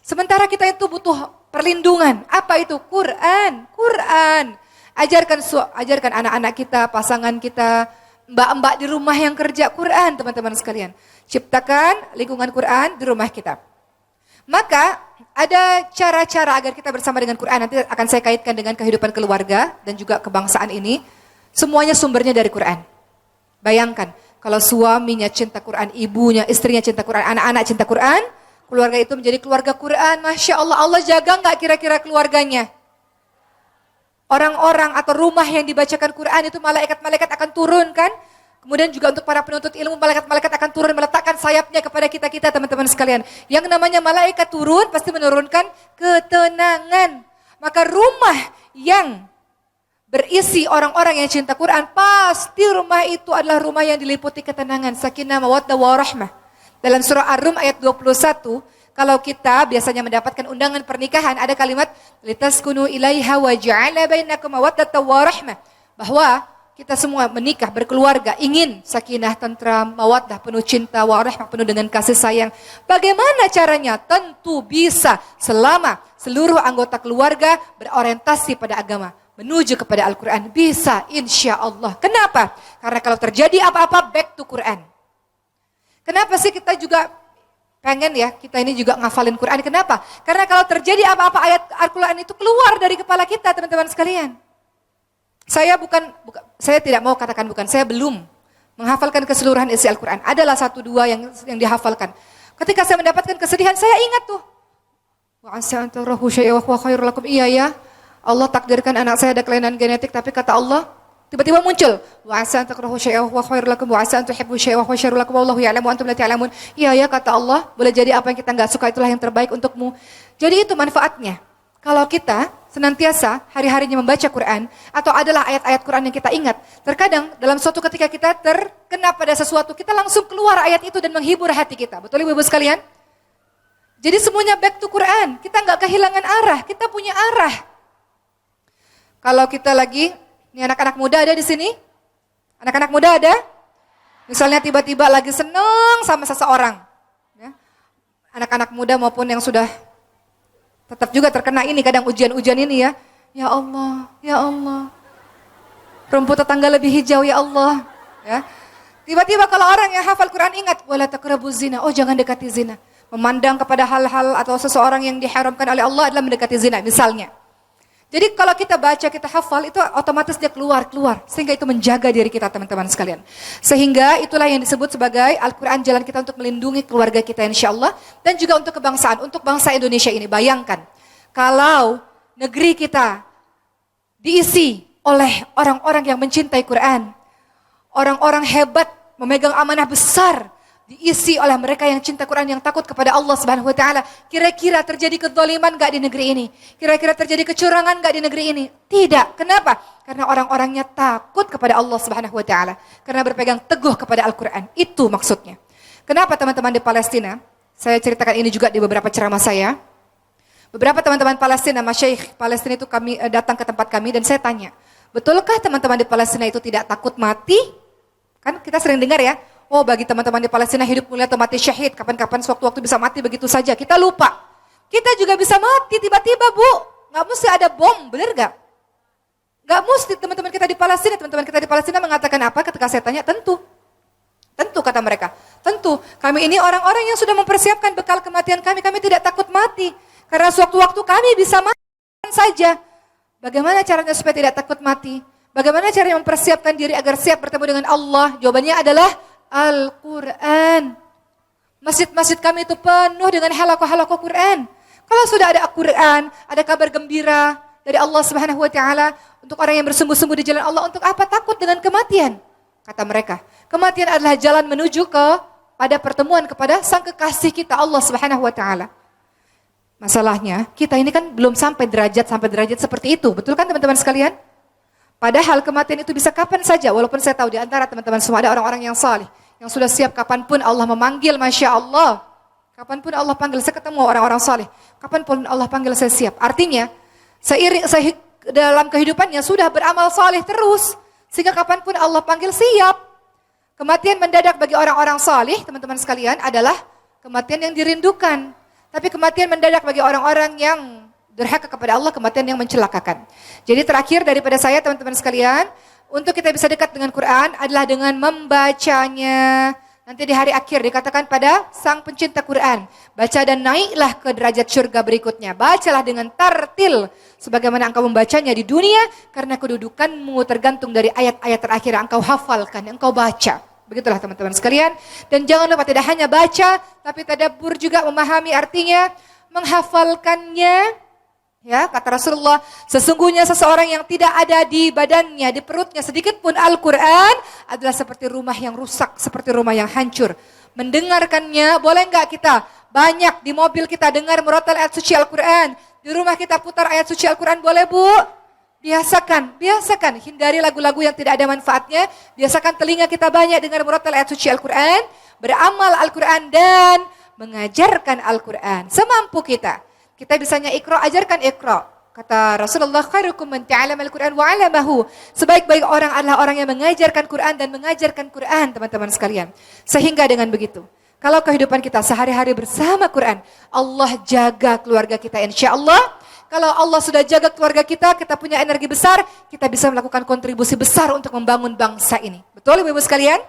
Sementara kita itu butuh perlindungan. Apa itu? Quran. Quran. Ajarkan anak-anak kita, pasangan kita, mbak-mbak di rumah yang kerja Quran teman-teman sekalian. Ciptakan lingkungan Quran di rumah kita. Maka ada cara-cara agar kita bersama dengan Quran. Nanti akan saya kaitkan dengan kehidupan keluarga dan juga kebangsaan ini. Semuanya sumbernya dari Quran. Bayangkan kalau suaminya cinta Quran, ibunya, istrinya cinta Quran, anak-anak cinta Quran, keluarga itu menjadi keluarga Quran. Masya Allah, Allah jaga nggak kira-kira keluarganya? Orang-orang atau rumah yang dibacakan Quran itu malaikat-malaikat akan turun kan? Kemudian juga untuk para penuntut ilmu, malaikat-malaikat akan turun meletakkan sayapnya kepada kita-kita teman-teman sekalian. Yang namanya malaikat turun pasti menurunkan ketenangan. Maka rumah yang berisi orang-orang yang cinta Quran, pasti rumah itu adalah rumah yang diliputi ketenangan, sakinah, mawaddah, warahmah. Dalam surah Ar-Rum ayat 21, kalau kita biasanya mendapatkan undangan pernikahan, ada kalimat litaskunu ilaiha wa ja'ala bainakum mawaddatan wa rahmah. Bahwa kita semua menikah, berkeluarga, ingin sakinah, tentram, mawaddah, penuh cinta, warahmah, penuh dengan kasih sayang. Bagaimana caranya? Tentu bisa selama seluruh anggota keluarga berorientasi pada agama, menuju kepada Al-Quran. Bisa, insya Allah. Kenapa? Karena kalau terjadi apa-apa, back to Quran. Kenapa sih kita juga pengen ya, kita ini juga ngafalin Quran. Kenapa? Karena kalau terjadi apa-apa, ayat Al-Quran itu keluar dari kepala kita, teman-teman sekalian. Saya tidak mau katakan bukan, saya belum menghafalkan keseluruhan isi Al-Quran. Adalah satu dua yang dihafalkan. Ketika saya mendapatkan kesedihan, saya ingat tuh. Wa asa an tarahu syai'an wa huwa khairul lakum. Iya ya, Allah takdirkan anak saya ada kelainan genetik, tapi kata Allah, tiba-tiba muncul. Wa asa an takrahu syai'an wa huwa khairul lakum wa asa an tuhibbu syai'an wa huwa syarrul lakum wallahu ya'lamu wa antum la ta'lamun. Iya ya, kata Allah, boleh jadi apa yang kita enggak suka itulah yang terbaik untukmu. Jadi itu manfaatnya. Kalau kita senantiasa hari-harinya membaca Quran, atau adalah ayat-ayat Quran yang kita ingat, terkadang dalam suatu ketika kita terkena pada sesuatu, kita langsung keluar ayat itu dan menghibur hati kita. Betul ibu-ibu sekalian? Jadi semuanya back to Quran. Kita enggak kehilangan arah, kita punya arah. Kalau kita lagi, ini anak-anak muda ada di sini? Anak-anak muda ada? Misalnya tiba-tiba lagi seneng sama seseorang. Ya. Anak-anak muda maupun yang sudah tetap juga terkena ini, kadang ujian-ujian ini ya. Ya Allah, ya Allah. Rumput tetangga lebih hijau ya Allah. Ya. Tiba-tiba kalau orang yang hafal Quran ingat, wala taqrabuz zina, oh jangan dekati zina. Memandang kepada hal-hal atau seseorang yang diharamkan oleh Allah adalah mendekati zina misalnya. Jadi kalau kita baca, kita hafal, itu otomatis dia keluar. Sehingga itu menjaga diri kita teman-teman sekalian. Sehingga itulah yang disebut sebagai Al-Quran jalan kita untuk melindungi keluarga kita insya Allah. Dan juga untuk kebangsaan, untuk bangsa Indonesia ini. Bayangkan, kalau negeri kita diisi oleh orang-orang yang mencintai Quran. Orang-orang hebat, memegang amanah besar. Diisi oleh mereka yang cinta Quran, yang takut kepada Allah Subhanahu wa taala. Kira-kira terjadi kezaliman enggak di negeri ini? Kira-kira terjadi kecurangan enggak di negeri ini? Tidak. Kenapa? Karena orang-orangnya takut kepada Allah Subhanahu wa taala, karena berpegang teguh kepada Al-Qur'an. Itu maksudnya. Kenapa teman-teman di Palestina? Saya ceritakan ini juga di beberapa ceramah saya. Beberapa teman-teman Palestina, masyaikh Palestina itu kami datang ke tempat kami dan saya tanya, betulkah teman-teman di Palestina itu tidak takut mati? Kan kita sering dengar ya, oh bagi teman-teman di Palestina hidup mulia atau mati syahid, kapan-kapan sewaktu-waktu bisa mati begitu saja. Kita lupa, kita juga bisa mati tiba-tiba Bu, nggak mesti ada bom, benar nggak? Nggak mesti. Teman-teman kita di Palestina mengatakan apa ketika saya tanya? Tentu kata mereka, tentu kami ini orang-orang yang sudah mempersiapkan bekal kematian kami tidak takut mati, karena sewaktu-waktu kami bisa mati saja. Bagaimana caranya supaya tidak takut mati? Bagaimana caranya mempersiapkan diri agar siap bertemu dengan Allah? Jawabannya adalah Al-Quran. Masjid-masjid kami itu penuh dengan halaqah-halaqah Quran. Kalau sudah ada Al-Quran, ada kabar gembira dari Allah Subhanahu wa taala untuk orang yang bersungguh-sungguh di jalan Allah, untuk apa takut dengan kematian? Kata mereka, kematian adalah jalan menuju pada pertemuan kepada sang kekasih kita Allah Subhanahu wa taala. Masalahnya, kita ini kan belum sampai derajat seperti itu. Betul kan teman-teman sekalian? Padahal kematian itu bisa kapan saja, walaupun saya tahu di antara teman-teman semua ada orang-orang yang salih, yang sudah siap kapanpun Allah memanggil, Masya Allah. Kapanpun Allah panggil, saya ketemu orang-orang salih. Kapanpun Allah panggil, saya siap. Artinya, dalam kehidupannya sudah beramal salih terus, sehingga kapanpun Allah panggil, siap. Kematian mendadak bagi orang-orang salih, teman-teman sekalian, adalah kematian yang dirindukan. Tapi kematian mendadak bagi orang-orang yang durhaka kepada Allah, kematian yang mencelakakan. Jadi terakhir daripada saya teman-teman sekalian, untuk kita bisa dekat dengan Quran adalah dengan membacanya. Nanti di hari akhir dikatakan pada sang pencinta Quran, baca dan naiklah ke derajat surga berikutnya. Bacalah dengan tartil sebagaimana engkau membacanya di dunia, karena kedudukanmu tergantung dari ayat-ayat terakhir yang engkau hafalkan, yang engkau baca. Begitulah teman-teman sekalian. Dan jangan lupa tidak hanya baca, tapi tadabbur juga, memahami artinya, menghafalkannya. Ya, kata Rasulullah, sesungguhnya seseorang yang tidak ada di badannya, di perutnya sedikit pun Al-Quran adalah seperti rumah yang rusak, seperti rumah yang hancur. Mendengarkannya, boleh enggak kita banyak di mobil kita dengar murotal ayat suci Al-Quran, di rumah kita putar ayat suci Al-Quran, boleh Bu? Biasakan, hindari lagu-lagu yang tidak ada manfaatnya, biasakan telinga kita banyak dengar murotal ayat suci Al-Quran, beramal Al-Quran dan mengajarkan Al-Quran semampu kita. Kita bisanya Iqra, ajarkan Iqra. Kata Rasulullah, khairukum man ta'allama al-Qur'an wa 'allamahu. Sebaik-baik orang adalah orang yang mengajarkan Quran dan mengajarkan Quran, teman-teman sekalian. Sehingga dengan begitu, kalau kehidupan kita sehari-hari bersama Quran, Allah jaga keluarga kita insyaallah. Kalau Allah sudah jaga keluarga kita, kita punya energi besar, kita bisa melakukan kontribusi besar untuk membangun bangsa ini. Betul Ibu-ibu sekalian?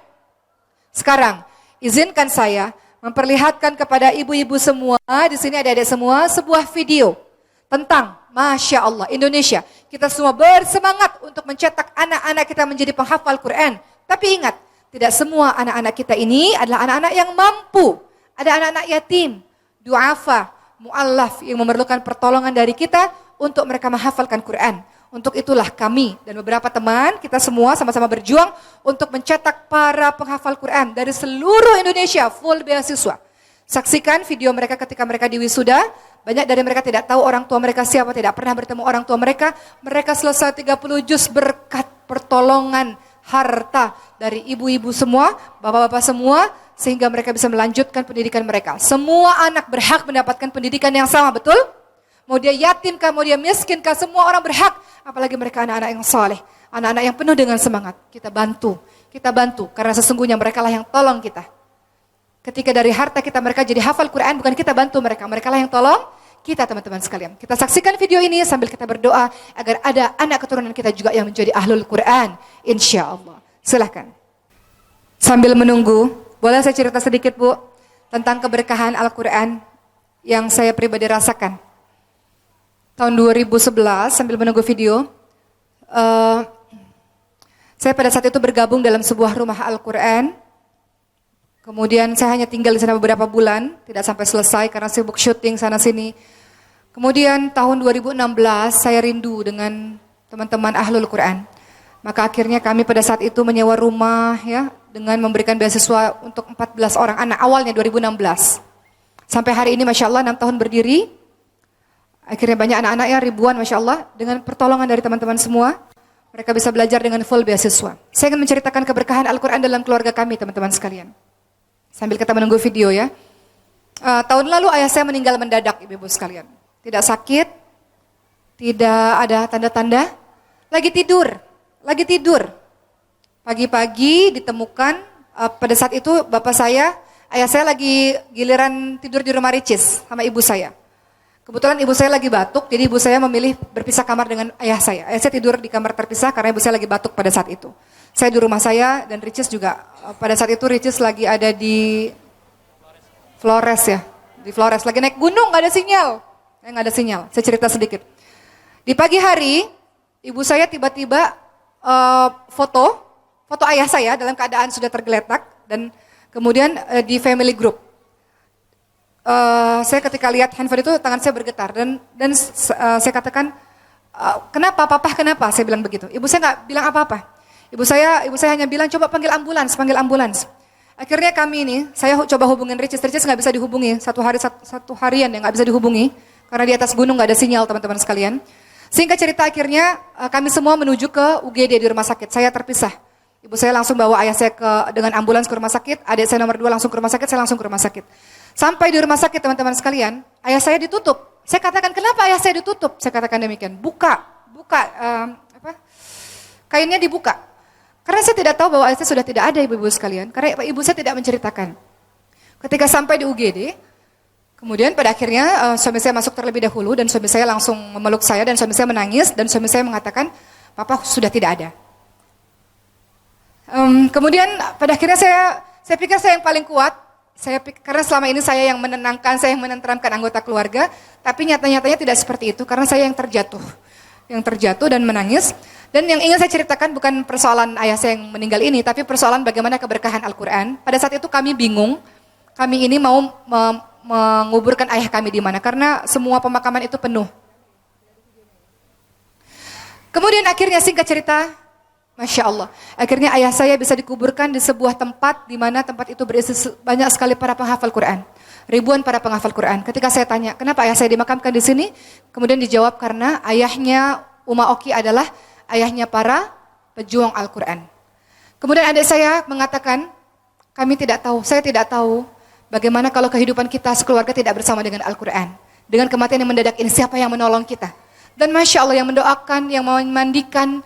Sekarang, izinkan saya memperlihatkan kepada ibu-ibu semua, di sini adik-adik semua, sebuah video tentang Masya Allah Indonesia. Kita semua bersemangat untuk mencetak anak-anak kita menjadi penghafal Quran. Tapi ingat, tidak semua anak-anak kita ini adalah anak-anak yang mampu. Ada anak-anak yatim, du'afa, mu'allaf yang memerlukan pertolongan dari kita untuk mereka menghafalkan Quran. Untuk itulah kami dan beberapa teman kita semua sama-sama berjuang untuk mencetak para penghafal Quran dari seluruh Indonesia, full beasiswa. Saksikan video mereka ketika mereka di wisuda. Banyak dari mereka tidak tahu orang tua mereka siapa, tidak pernah bertemu orang tua mereka. Mereka selesai 30 juz berkat pertolongan harta dari ibu-ibu semua, bapak-bapak semua, sehingga mereka bisa melanjutkan pendidikan mereka. Semua anak berhak mendapatkan pendidikan yang sama, betul? Mau dia yatim kah, mau dia miskin kah, semua orang berhak. Apalagi mereka anak-anak yang saleh, anak-anak yang penuh dengan semangat. Kita bantu, karena sesungguhnya mereka lah yang tolong kita. Ketika dari harta kita mereka jadi hafal Quran, bukan kita bantu mereka, mereka lah yang tolong kita, teman-teman sekalian. Kita saksikan video ini sambil kita berdoa agar ada anak keturunan kita juga yang menjadi ahlul Quran, insya Allah. Silahkan. Sambil menunggu, boleh saya cerita sedikit Bu tentang keberkahan Al-Quran yang saya pribadi rasakan. tahun 2011 sambil menunggu video. Saya pada saat itu bergabung dalam sebuah rumah Al-Quran. Kemudian saya hanya tinggal di sana beberapa bulan, tidak sampai selesai karena sibuk syuting sana sini. Kemudian tahun 2016 saya rindu dengan teman-teman Ahlul Quran. Maka akhirnya kami pada saat itu menyewa rumah ya dengan memberikan beasiswa untuk 14 orang anak awalnya 2016. Sampai hari ini Masya Allah 6 tahun berdiri. Akhirnya banyak anak-anak ya ribuan Masya Allah dengan pertolongan dari teman-teman semua. Mereka bisa belajar dengan full beasiswa. Saya ingin menceritakan keberkahan Al-Quran dalam keluarga kami teman-teman sekalian. Sambil kita menunggu video ya. Tahun lalu ayah saya meninggal mendadak ibu-ibu sekalian. Tidak sakit, tidak ada tanda-tanda, lagi tidur. Pagi-pagi ditemukan, pada saat itu ayah saya lagi giliran tidur di rumah Ricis sama ibu saya. Kebetulan ibu saya lagi batuk, jadi ibu saya memilih berpisah kamar dengan ayah saya. Ayah saya tidur di kamar terpisah karena ibu saya lagi batuk pada saat itu. Saya di rumah saya dan Ricis juga. Pada saat itu Ricis lagi ada di Flores ya. Di Flores, lagi naik gunung, gak ada sinyal. Nggak ada sinyal, saya cerita sedikit. Di pagi hari, ibu saya tiba-tiba foto ayah saya dalam keadaan sudah tergeletak. Dan kemudian di family group. Saya ketika lihat handphone itu, tangan saya bergetar. Dan saya katakan, kenapa papa, kenapa? Saya bilang begitu. Ibu saya nggak bilang apa-apa. Ibu saya hanya bilang, coba panggil ambulans. Akhirnya kami ini, saya coba hubungin Ricis nggak bisa dihubungi. Satu harian ya nggak bisa dihubungi. Karena di atas gunung nggak ada sinyal teman-teman sekalian. Singkat cerita akhirnya kami semua menuju ke UGD di rumah sakit. Saya terpisah. Ibu saya langsung bawa ayah saya dengan ambulans ke rumah sakit. Adik saya nomor 2 langsung ke rumah sakit, saya langsung ke rumah sakit. Sampai di rumah sakit teman-teman sekalian, ayah saya ditutup. Saya katakan, kenapa ayah saya ditutup? Saya katakan demikian, buka, kainnya dibuka. Karena saya tidak tahu bahwa ayah saya sudah tidak ada ibu-ibu sekalian. Karena ibu saya tidak menceritakan. Ketika sampai di UGD, kemudian pada akhirnya suami saya masuk terlebih dahulu dan suami saya langsung memeluk saya dan suami saya menangis dan suami saya mengatakan, papa sudah tidak ada. Kemudian pada akhirnya saya pikir saya yang paling kuat. Karena selama ini saya yang menenangkan, saya yang menenteramkan anggota keluarga, tapi nyata-nyatanya tidak seperti itu karena saya yang terjatuh dan menangis. Dan yang ingin saya ceritakan bukan persoalan ayah saya yang meninggal ini, tapi persoalan bagaimana keberkahan Al-Quran. Pada saat itu kami bingung, kami ini mau menguburkan ayah kami di mana, karena semua pemakaman itu penuh. Kemudian akhirnya singkat cerita, Masya Allah, akhirnya ayah saya bisa dikuburkan di sebuah tempat, di mana tempat itu berisi banyak sekali para penghafal Quran. Ribuan para penghafal Quran. Ketika saya tanya, kenapa ayah saya dimakamkan di sini? Kemudian dijawab karena ayahnya Uma Oki adalah ayahnya para pejuang Al-Quran. Kemudian adik saya mengatakan, saya tidak tahu bagaimana kalau kehidupan kita sekeluarga tidak bersama dengan Al-Quran. Dengan kematian yang mendadak ini, siapa yang menolong kita? Dan Masya Allah, yang mendoakan, yang memandikan,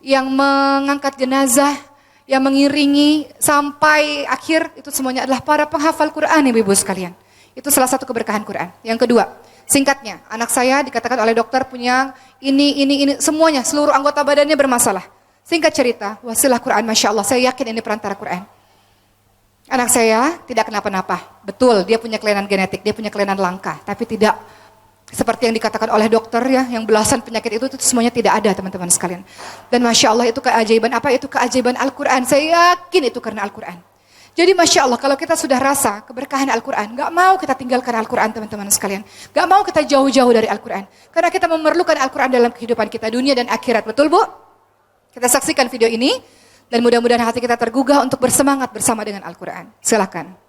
yang mengangkat jenazah, yang mengiringi sampai akhir, itu semuanya adalah para penghafal Quran, ibu-ibu sekalian. Itu salah satu keberkahan Quran. Yang kedua, singkatnya, anak saya dikatakan oleh dokter punya ini, semuanya, seluruh anggota badannya bermasalah. Singkat cerita, wasilah Quran, Masya Allah, saya yakin ini perantara Quran. Anak saya tidak kenapa-napa. Betul, dia punya kelainan genetik, dia punya kelainan langka, tapi tidak seperti yang dikatakan oleh dokter ya, yang belasan penyakit itu semuanya tidak ada teman-teman sekalian. Dan Masya Allah itu keajaiban, apa itu keajaiban Al-Quran, saya yakin itu karena Al-Quran. Jadi Masya Allah kalau kita sudah rasa keberkahan Al-Quran, gak mau kita tinggalkan Al-Quran teman-teman sekalian. Gak mau kita jauh-jauh dari Al-Quran. Karena kita memerlukan Al-Quran dalam kehidupan kita dunia dan akhirat, betul Bu? Kita saksikan video ini dan mudah-mudahan hati kita tergugah untuk bersemangat bersama dengan Al-Quran. Silakan.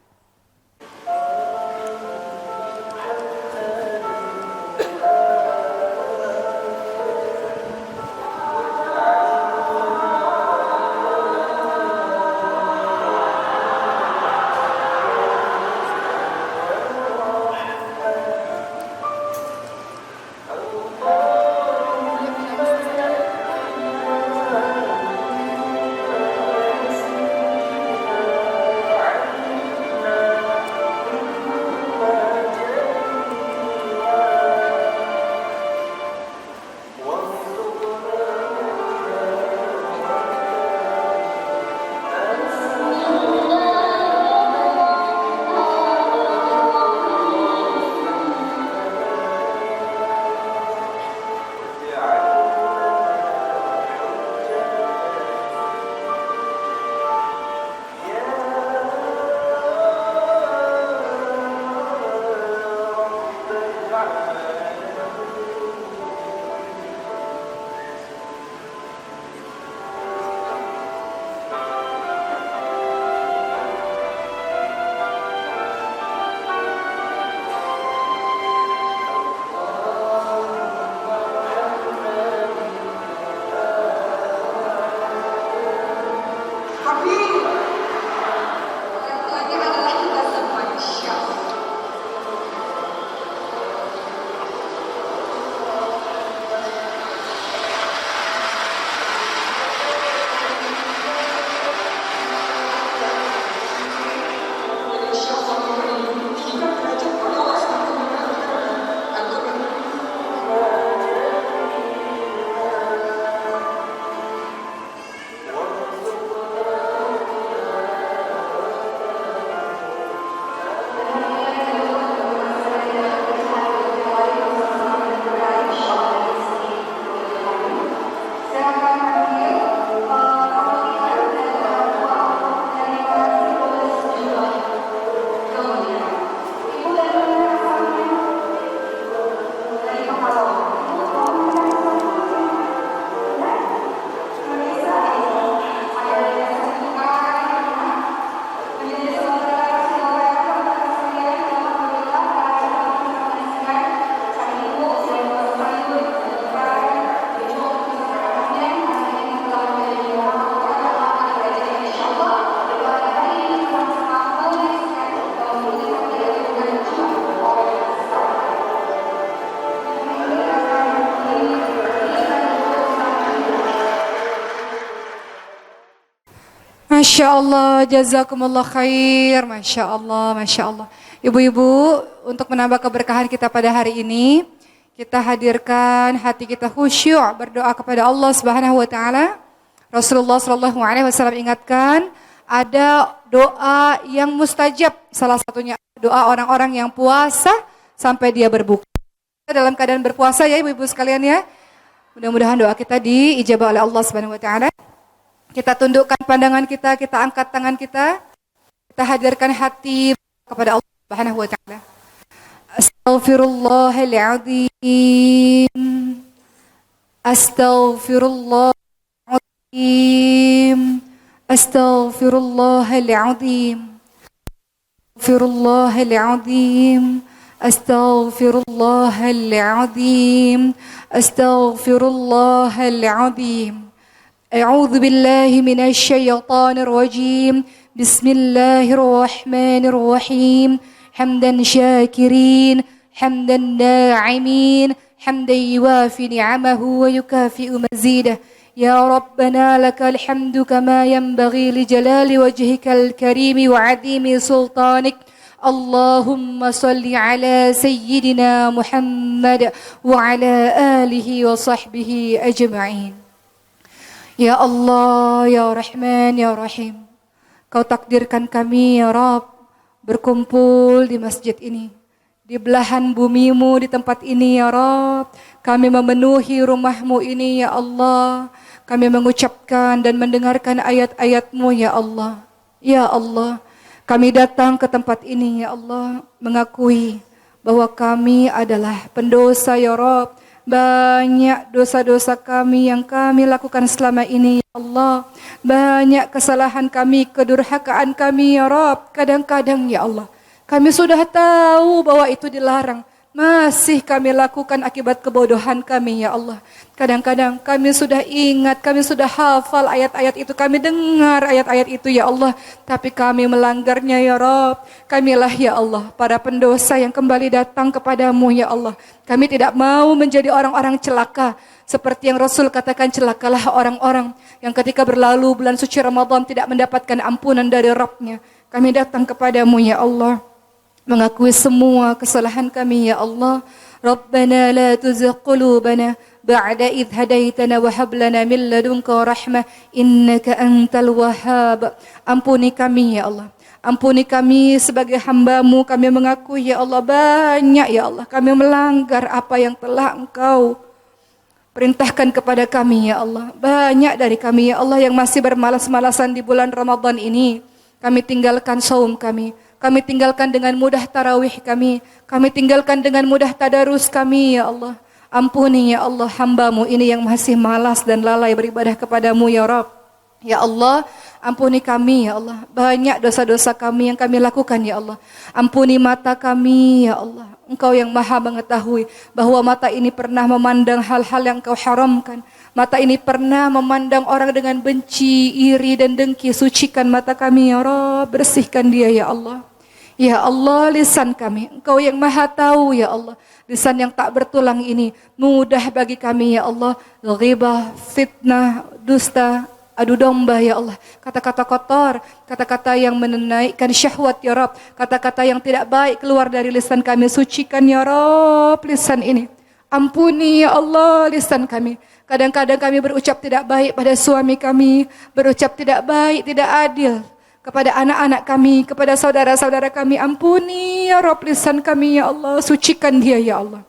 Masya Allah, jazakumullah khair. Masya Allah, Masya Allah. Ibu-ibu, untuk menambah keberkahan kita pada hari ini, kita hadirkan hati kita khusyuk berdoa kepada Allah Subhanahu wa taala. Rasulullah sallallahu alaihi wasallam ingatkan, ada doa yang mustajab. Salah satunya doa orang-orang yang puasa sampai dia berbuka. Dalam keadaan berpuasa ya ibu-ibu sekalian ya. Mudah-mudahan doa kita diijabah oleh Allah Subhanahu wa taala. Kita tundukkan pandangan kita angkat tangan kita hadirkan hati kepada Allah Subhanahu wa taala. Astaghfirullahaladzim. Astaghfirullahaladzim. Astaghfirullahaladzim. Astaghfirullahaladzim. Astaghfirullahaladzim. Astaghfirullahaladzim. A'udzu billahi minasy syaithanir rajim. Bismillahirrahmanirrahim. حمدا شاكرين حمدا ناعمين حمدا يوافي نعمه ويكافئ مزيده يا ربنا لك الحمد كما ينبغي لجلال وجهك الكريم وعظيم سلطانك اللهم صل على سيدنا محمد وعلى آله وصحبه أجمعين يا الله يا رحمن يا رحيم Kau takdirkan kami ya Rabb berkumpul di masjid ini, di belahan bumimu di tempat ini ya Rabb. Kami memenuhi rumahmu ini ya Allah. Kami mengucapkan dan mendengarkan ayat-ayatmu ya Allah. Ya Allah, kami datang ke tempat ini ya Allah, mengakui bahwa kami adalah pendosa ya Rabb. Banyak dosa-dosa kami yang kami lakukan selama ini ya Allah. Banyak kesalahan kami, kedurhakaan kami ya Rabb. Kadang-kadang ya Allah, kami sudah tahu bahwa itu dilarang, masih kami lakukan akibat kebodohan kami ya Allah. Kadang-kadang kami sudah ingat, kami sudah hafal ayat-ayat itu, kami dengar ayat-ayat itu ya Allah, tapi kami melanggarnya ya Rabb. Kamilah ya Allah para pendosa yang kembali datang kepadamu ya Allah. Kami tidak mau menjadi orang-orang celaka, seperti yang Rasul katakan, celakalah orang-orang yang ketika berlalu bulan suci Ramadan tidak mendapatkan ampunan dari Rabb-Nya. Kami datang kepadamu ya Allah, mengakui semua kesalahan kami ya Allah. Rabbana la tuzigh qulubana ba'da idh hadaitana wa hab lana min ladunka rahmah innaka antal wahhab. Ampuni kami ya Allah. Ampuni kami sebagai hamba-Mu. Kami mengakui ya Allah banyak ya Allah kami melanggar apa yang telah Engkau perintahkan kepada kami ya Allah. Banyak dari kami ya Allah yang masih bermalas-malasan di bulan Ramadan ini. Kami tinggalkan saum kami. Kami tinggalkan dengan mudah tarawih kami. Kami tinggalkan dengan mudah tadarus kami ya Allah. Ampuni ya Allah hamba-Mu ini yang masih malas dan lalai beribadah kepadamu ya Rabb. Ya Allah, ampuni kami ya Allah. Banyak dosa-dosa kami yang kami lakukan ya Allah. Ampuni mata kami ya Allah. Engkau yang maha mengetahui bahwa mata ini pernah memandang hal-hal yang Engkau haramkan. Mata ini pernah memandang orang dengan benci, iri dan dengki. Sucikan mata kami ya Rabb. Bersihkan dia ya Allah. Ya Allah, lisan kami, Engkau yang maha tahu ya Allah. Lisan yang tak bertulang ini mudah bagi kami ya Allah. Ghibah, fitnah, dusta, adu domba ya Allah. Kata-kata kotor, kata-kata yang menaikkan syahwat ya Rabb. Kata-kata yang tidak baik keluar dari lisan kami. Sucikan ya Rabb lisan ini. Ampuni ya Allah lisan kami. Kadang-kadang kami berucap tidak baik pada suami kami, berucap tidak baik, tidak adil kepada anak-anak kami, kepada saudara-saudara kami. Ampuni ya Rabb lisan kami ya Allah. Sucikan dia ya Allah.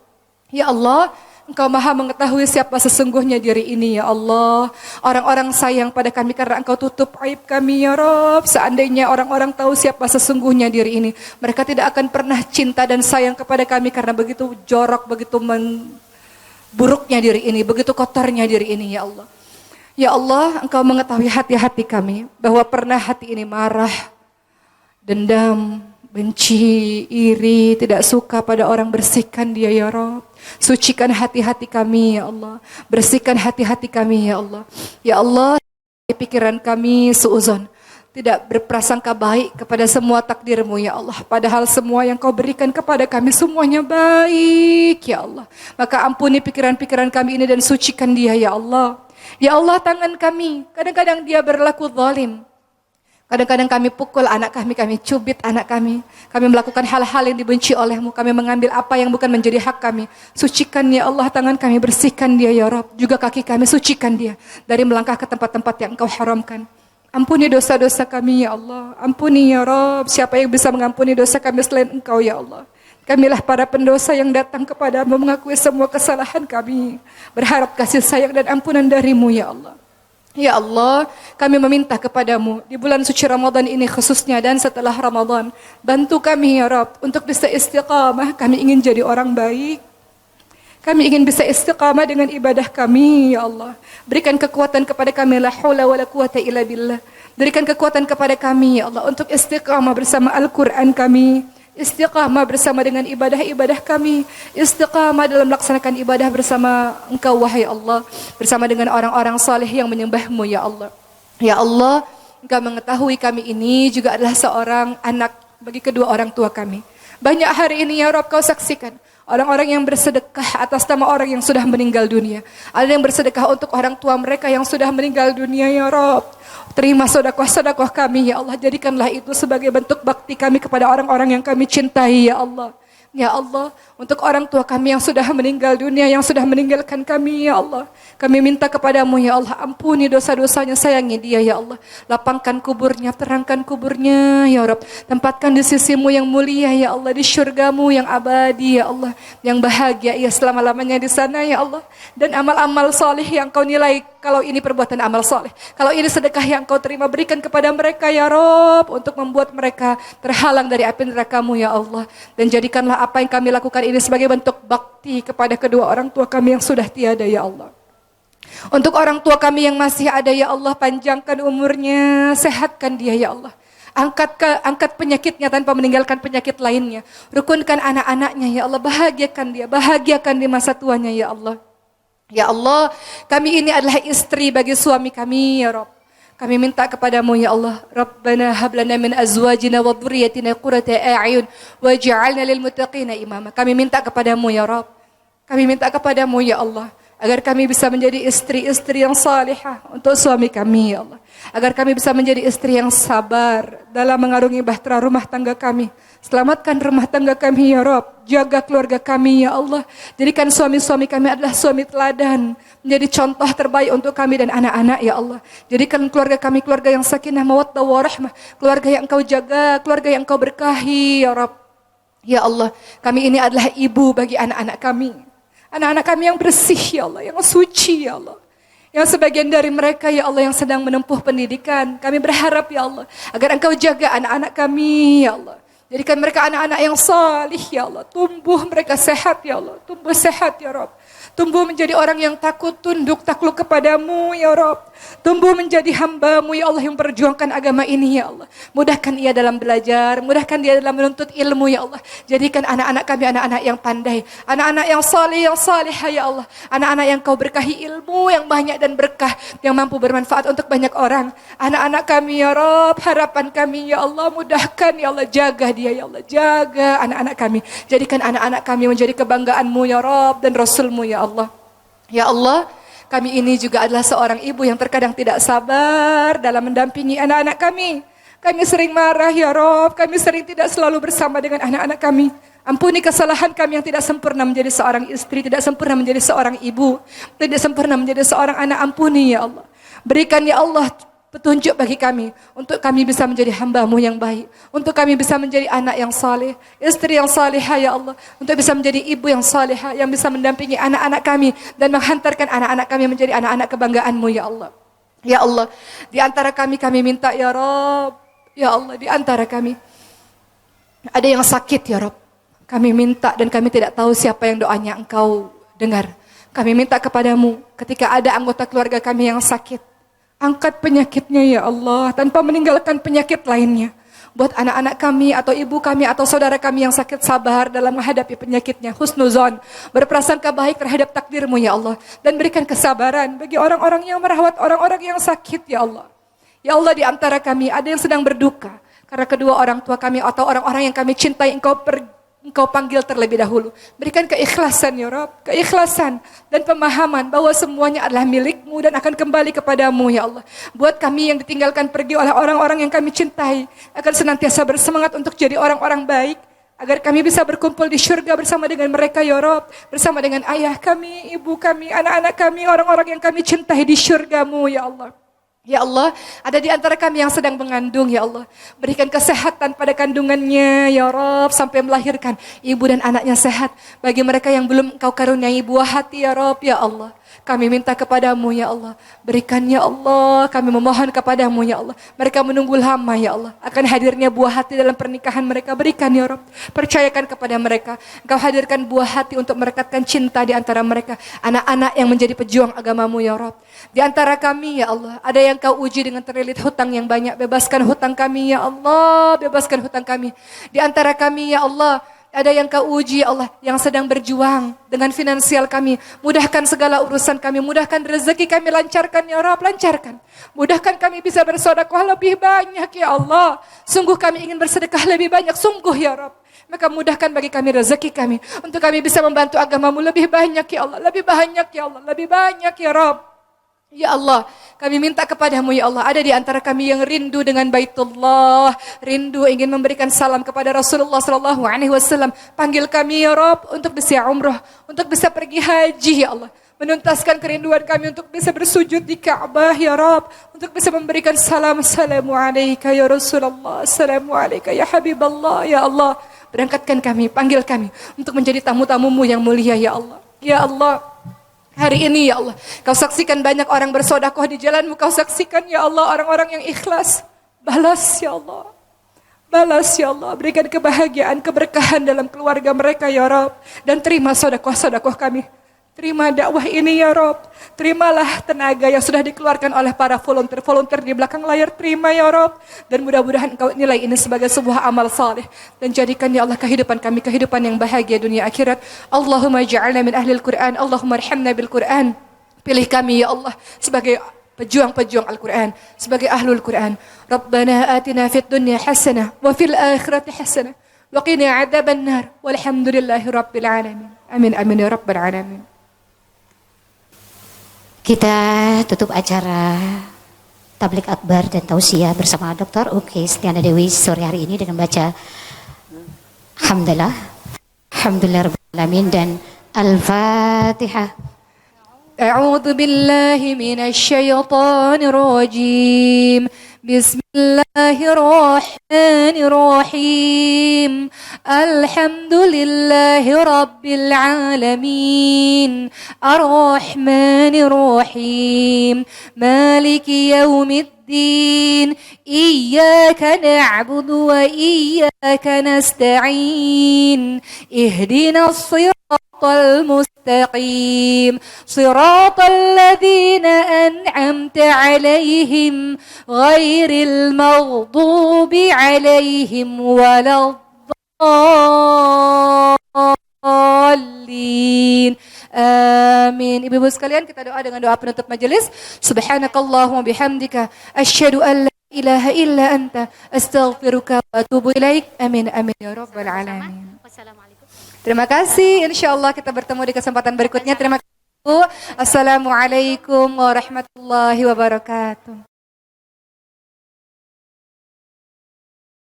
Ya Allah, Engkau maha mengetahui siapa sesungguhnya diri ini ya Allah. Orang-orang sayang pada kami karena Engkau tutup aib kami ya Rabb. Seandainya orang-orang tahu siapa sesungguhnya diri ini, mereka tidak akan pernah cinta dan sayang kepada kami karena begitu jorok, begitu buruknya diri ini, begitu kotornya diri ini ya Allah. Ya Allah, Engkau mengetahui hati-hati kami, bahwa pernah hati ini marah, dendam, benci, iri, tidak suka pada orang. Bersihkan dia ya Rabb. Sucikan hati-hati kami ya Allah. Bersihkan hati-hati kami ya Allah. Ya Allah, pikiran kami suuzon, tidak berprasangka baik kepada semua takdir-Mu ya Allah. Padahal semua yang Kau berikan kepada kami semuanya baik ya Allah. Maka ampuni pikiran-pikiran kami ini dan sucikan dia ya Allah. Ya Allah, tangan kami kadang-kadang dia berlaku zalim. Kadang-kadang kami pukul anak kami cubit anak kami melakukan hal-hal yang dibenci oleh-Mu, kami mengambil apa yang bukan menjadi hak kami. Sucikan ya Allah tangan kami, bersihkan dia ya Rabb, juga kaki kami sucikan dia dari melangkah ke tempat-tempat yang Engkau haramkan. Ampuni dosa-dosa kami ya Allah, ampuni ya Rabb, siapa yang bisa mengampuni dosa kami selain Engkau ya Allah. Kamilah para pendosa yang datang kepadamu mengakui semua kesalahan kami, berharap kasih sayang dan ampunan dari-Mu ya Allah. Ya Allah, kami meminta kepadamu di bulan suci Ramadan ini khususnya dan setelah Ramadan, bantu kami ya Rabb untuk bisa istiqamah. Kami ingin jadi orang baik. Kami ingin bisa istiqamah dengan ibadah kami ya Allah. Berikan kekuatan kepada kami, la haula wala quwata illa billah. Berikan kekuatan kepada kami ya Allah untuk istiqamah bersama Al-Quran kami, istiqamah bersama dengan ibadah-ibadah kami, istiqamah dalam melaksanakan ibadah bersama Engkau wahai Allah, bersama dengan orang-orang saleh yang menyembah-Mu ya Allah. Ya Allah, Engkau mengetahui kami ini juga adalah seorang anak bagi kedua orang tua kami. Banyak hari ini ya Rabb Kau saksikan orang-orang yang bersedekah atas nama orang yang sudah meninggal dunia. Ada yang bersedekah untuk orang tua mereka yang sudah meninggal dunia ya Rabb. Terima sedekah-sedekah kami ya Allah. Jadikanlah itu sebagai bentuk bakti kami kepada orang-orang yang kami cintai ya Allah. Ya Allah, untuk orang tua kami yang sudah meninggal dunia, yang sudah meninggalkan kami ya Allah, kami minta kepadamu ya Allah, ampuni dosa-dosanya, sayangi dia ya Allah. Lapangkan kuburnya, terangkan kuburnya ya Rabb. Tempatkan di sisi-Mu yang mulia ya Allah, di syurga-Mu yang abadi ya Allah, yang bahagia ya selama-lamanya di sana ya Allah. Dan amal-amal saleh yang Kau nilai, kalau ini perbuatan amal saleh, kalau ini sedekah yang Kau terima, berikan kepada mereka ya Rabb, untuk membuat mereka terhalang dari api neraka-Mu ya Allah. Dan jadikanlah apa yang kami lakukan ini sebagai bentuk bakti kepada kedua orang tua kami yang sudah tiada ya Allah. Untuk orang tua kami yang masih ada ya Allah, panjangkan umurnya, sehatkan dia ya Allah. Angkat penyakitnya tanpa meninggalkan penyakit lainnya. Rukunkan anak-anaknya ya Allah, bahagiakan di masa tuanya ya Allah. Ya Allah, kami ini adalah istri bagi suami kami ya Rabb. Kami minta kepadamu ya Allah, Rabbana hab lana min azwajina wa dhurriyyatina qurrata a'yun waj'alna lil muttaqina imama. Kami minta kepadamu ya Rabb. Kami minta kepadamu ya Allah, agar kami bisa menjadi istri-istri yang salihah untuk suami kami ya Allah. Agar kami bisa menjadi istri yang sabar dalam mengarungi bahtera rumah tangga kami. Selamatkan rumah tangga kami ya Rabb. Jaga keluarga kami ya Allah. Jadikan suami-suami kami adalah suami teladan, menjadi contoh terbaik untuk kami dan anak-anak ya Allah. Jadikan keluarga kami keluarga yang sakinah mawaddah warahmah, keluarga yang Engkau jaga, keluarga yang Engkau berkahi ya Rabb. Ya Allah, kami ini adalah ibu bagi anak-anak kami. Anak-anak kami yang bersih ya Allah, yang suci ya Allah. Yang sebagian dari mereka ya Allah yang sedang menempuh pendidikan. Kami berharap ya Allah, agar Engkau jaga anak-anak kami ya Allah. Jadikan mereka anak-anak yang salih ya Allah. Tumbuh mereka sehat ya Allah. Tumbuh sehat ya Rabb. Tumbuh menjadi orang yang takut, tunduk, takluk kepadamu ya Rabb. Tumbuh menjadi hamba-Mu ya Allah yang perjuangkan agama ini ya Allah. Mudahkan ia dalam belajar, mudahkan dia dalam menuntut ilmu ya Allah. Jadikan anak-anak kami anak-anak yang pandai, anak-anak yang saleh, yang salihah ya Allah. Anak-anak yang Kau berkahi ilmu yang banyak dan berkah, yang mampu bermanfaat untuk banyak orang. Anak-anak kami ya Rabb, harapan kami ya Allah, mudahkan ya Allah, jaga dia ya Allah, jaga anak-anak kami. Jadikan anak-anak kami menjadi kebanggaan-Mu ya Rabb dan Rasul-Mu ya Allah. Ya Allah, kami ini juga adalah seorang ibu yang terkadang tidak sabar dalam mendampingi anak-anak kami. Kami sering marah ya Rabb, kami sering tidak selalu bersama dengan anak-anak kami. Ampuni kesalahan kami yang tidak sempurna menjadi seorang istri, tidak sempurna menjadi seorang ibu, tidak sempurna menjadi seorang anak. Ampuni ya Allah. Berikan ya Allah petunjuk bagi kami, untuk kami bisa menjadi hamba-Mu yang baik, untuk kami bisa menjadi anak yang saleh, istri yang salihah ya Allah, untuk bisa menjadi ibu yang salihah, yang bisa mendampingi anak-anak kami, dan menghantarkan anak-anak kami menjadi anak-anak kebanggaan-Mu ya Allah. Ya Allah, di antara kami minta ya Rabb, ya Allah, di antara kami ada yang sakit ya Rabb. Kami minta dan kami tidak tahu siapa yang doanya Engkau dengar. Kami minta kepadamu, ketika ada anggota keluarga kami yang sakit, angkat penyakitnya ya Allah, tanpa meninggalkan penyakit lainnya. Buat anak-anak kami atau ibu kami atau saudara kami yang sakit, sabar dalam menghadapi penyakitnya. Husnuzon, berprasangka baik terhadap takdir-Mu ya Allah. Dan berikan kesabaran bagi orang-orang yang merawat orang-orang yang sakit ya Allah. Ya Allah, di antara kami ada yang sedang berduka karena kedua orang tua kami atau orang-orang yang kami cintai Engkau Engkau panggil terlebih dahulu. Berikan keikhlasan ya Rabb, keikhlasan dan pemahaman bahwa semuanya adalah milik-Mu dan akan kembali kepadamu ya Allah. Buat kami yang ditinggalkan pergi oleh orang-orang yang kami cintai, akan senantiasa bersemangat untuk jadi orang-orang baik, agar kami bisa berkumpul di syurga bersama dengan mereka ya Rabb, bersama dengan ayah kami, ibu kami, anak-anak kami, orang-orang yang kami cintai di syurga-Mu ya Allah. Ya Allah, ada di antara kami yang sedang mengandung, ya Allah. Berikan kesehatan pada kandungannya, ya Rabb, sampai melahirkan. Ibu dan anaknya sehat. Bagi mereka yang belum Engkau karuniai buah hati, ya Rabb, ya Allah. Kami minta kepadamu, ya Allah. Berikan, ya Allah. Kami memohon kepadamu, ya Allah. Mereka menunggu lama, ya Allah. Akan hadirnya buah hati dalam pernikahan mereka. Berikan, ya Rabb. Percayakan kepada mereka. Engkau hadirkan buah hati untuk merekatkan cinta di antara mereka. Anak-anak yang menjadi pejuang agamamu, ya Rabb. Di antara kami, ya Allah, ada yang Kau uji dengan terlilit hutang yang banyak. Bebaskan hutang kami, ya Allah. Bebaskan hutang kami. Di antara kami, ya Allah, ada yang Kau uji, ya Allah, yang sedang berjuang dengan finansial kami. Mudahkan segala urusan kami. Mudahkan rezeki kami. Lancarkan, ya Rabb. Lancarkan. Mudahkan kami bisa bersedekah lebih banyak, ya Allah. Sungguh kami ingin bersedekah lebih banyak. Sungguh, ya Rabb. Maka mudahkan bagi kami rezeki kami. Untuk kami bisa membantu agamamu lebih banyak, ya Allah. Lebih banyak, ya Allah. Lebih banyak, ya Rabb. Ya Allah, kami minta kepadamu, ya Allah. Ada di antara kami yang rindu dengan Baitullah, rindu ingin memberikan salam kepada Rasulullah SAW. Panggil kami, ya Rabb, untuk bisa umrah, untuk bisa pergi haji, ya Allah. Menuntaskan kerinduan kami untuk bisa bersujud di Ka'bah, ya Rabb. Untuk bisa memberikan salam. Assalamualaikum ya Rasulullah. Assalamualaikum ya Habiballah, ya Allah. Berangkatkan kami, panggil kami untuk menjadi tamu-tamumu yang mulia, ya Allah. Ya Allah, hari ini, ya Allah, Kau saksikan banyak orang bersedekah di jalanmu. Kau saksikan, ya Allah, orang-orang yang ikhlas. Balas, ya Allah. Balas, ya Allah. Berikan kebahagiaan, keberkahan dalam keluarga mereka, ya Rabb. Dan terima sedekah-sedekah kami. Terima dakwah ini, ya Rabb. Terimalah tenaga yang sudah dikeluarkan oleh para volunteer di belakang layar. Terima, ya Rabb. Dan mudah-mudahan Engkau nilai ini sebagai sebuah amal saleh. Dan jadikan, ya Allah, kehidupan kami kehidupan yang bahagia dunia akhirat. Allahumma ja'alna min ahlil Qur'an. Allahumma arhamna bil Qur'an. Pilih kami, ya Allah, sebagai pejuang-pejuang Al-Quran, sebagai ahlul Quran. Rabbana atina fid dunya hasanah wa fil akhirati hasanah wa qina adzaban nar. Walhamdulillahi rabbil alamin. Amin amin ya rabbal alamin. Kita tutup acara tablik akbar dan tausiah bersama Dr. Uki Setiana Dewi sore hari ini dengan baca Alhamdulillah, Alhamdulillah Alamin dan Al-Fatihah. A'udzu billahi minasy syaithanir rajim. Bismillahirrahmanirrahim. Alhamdulillahi rabbil alamin. Ar-Rahmanir-Rahim. Maliki yaumiddin. Iyyaka na'budu wa iyyaka nasta'in. Ihdinas siratal mustaqim. Siratal ladzina an'amta 'alaihim ghairil maghdubi 'alaihim waladdallin. Amin. Ibu-ibu sekalian, kita doa dengan doa penutup majelis. Subhanakallahumma bihamdika asyhadu an la ilaha illa anta astaghfiruka wa atubu ilaik. Amin amin ya rabbal alamin. Wassalamualaikum. Terima kasih. Insyaallah kita bertemu di kesempatan berikutnya. Terima kasih. Assalamualaikum warahmatullahi wabarakatuh.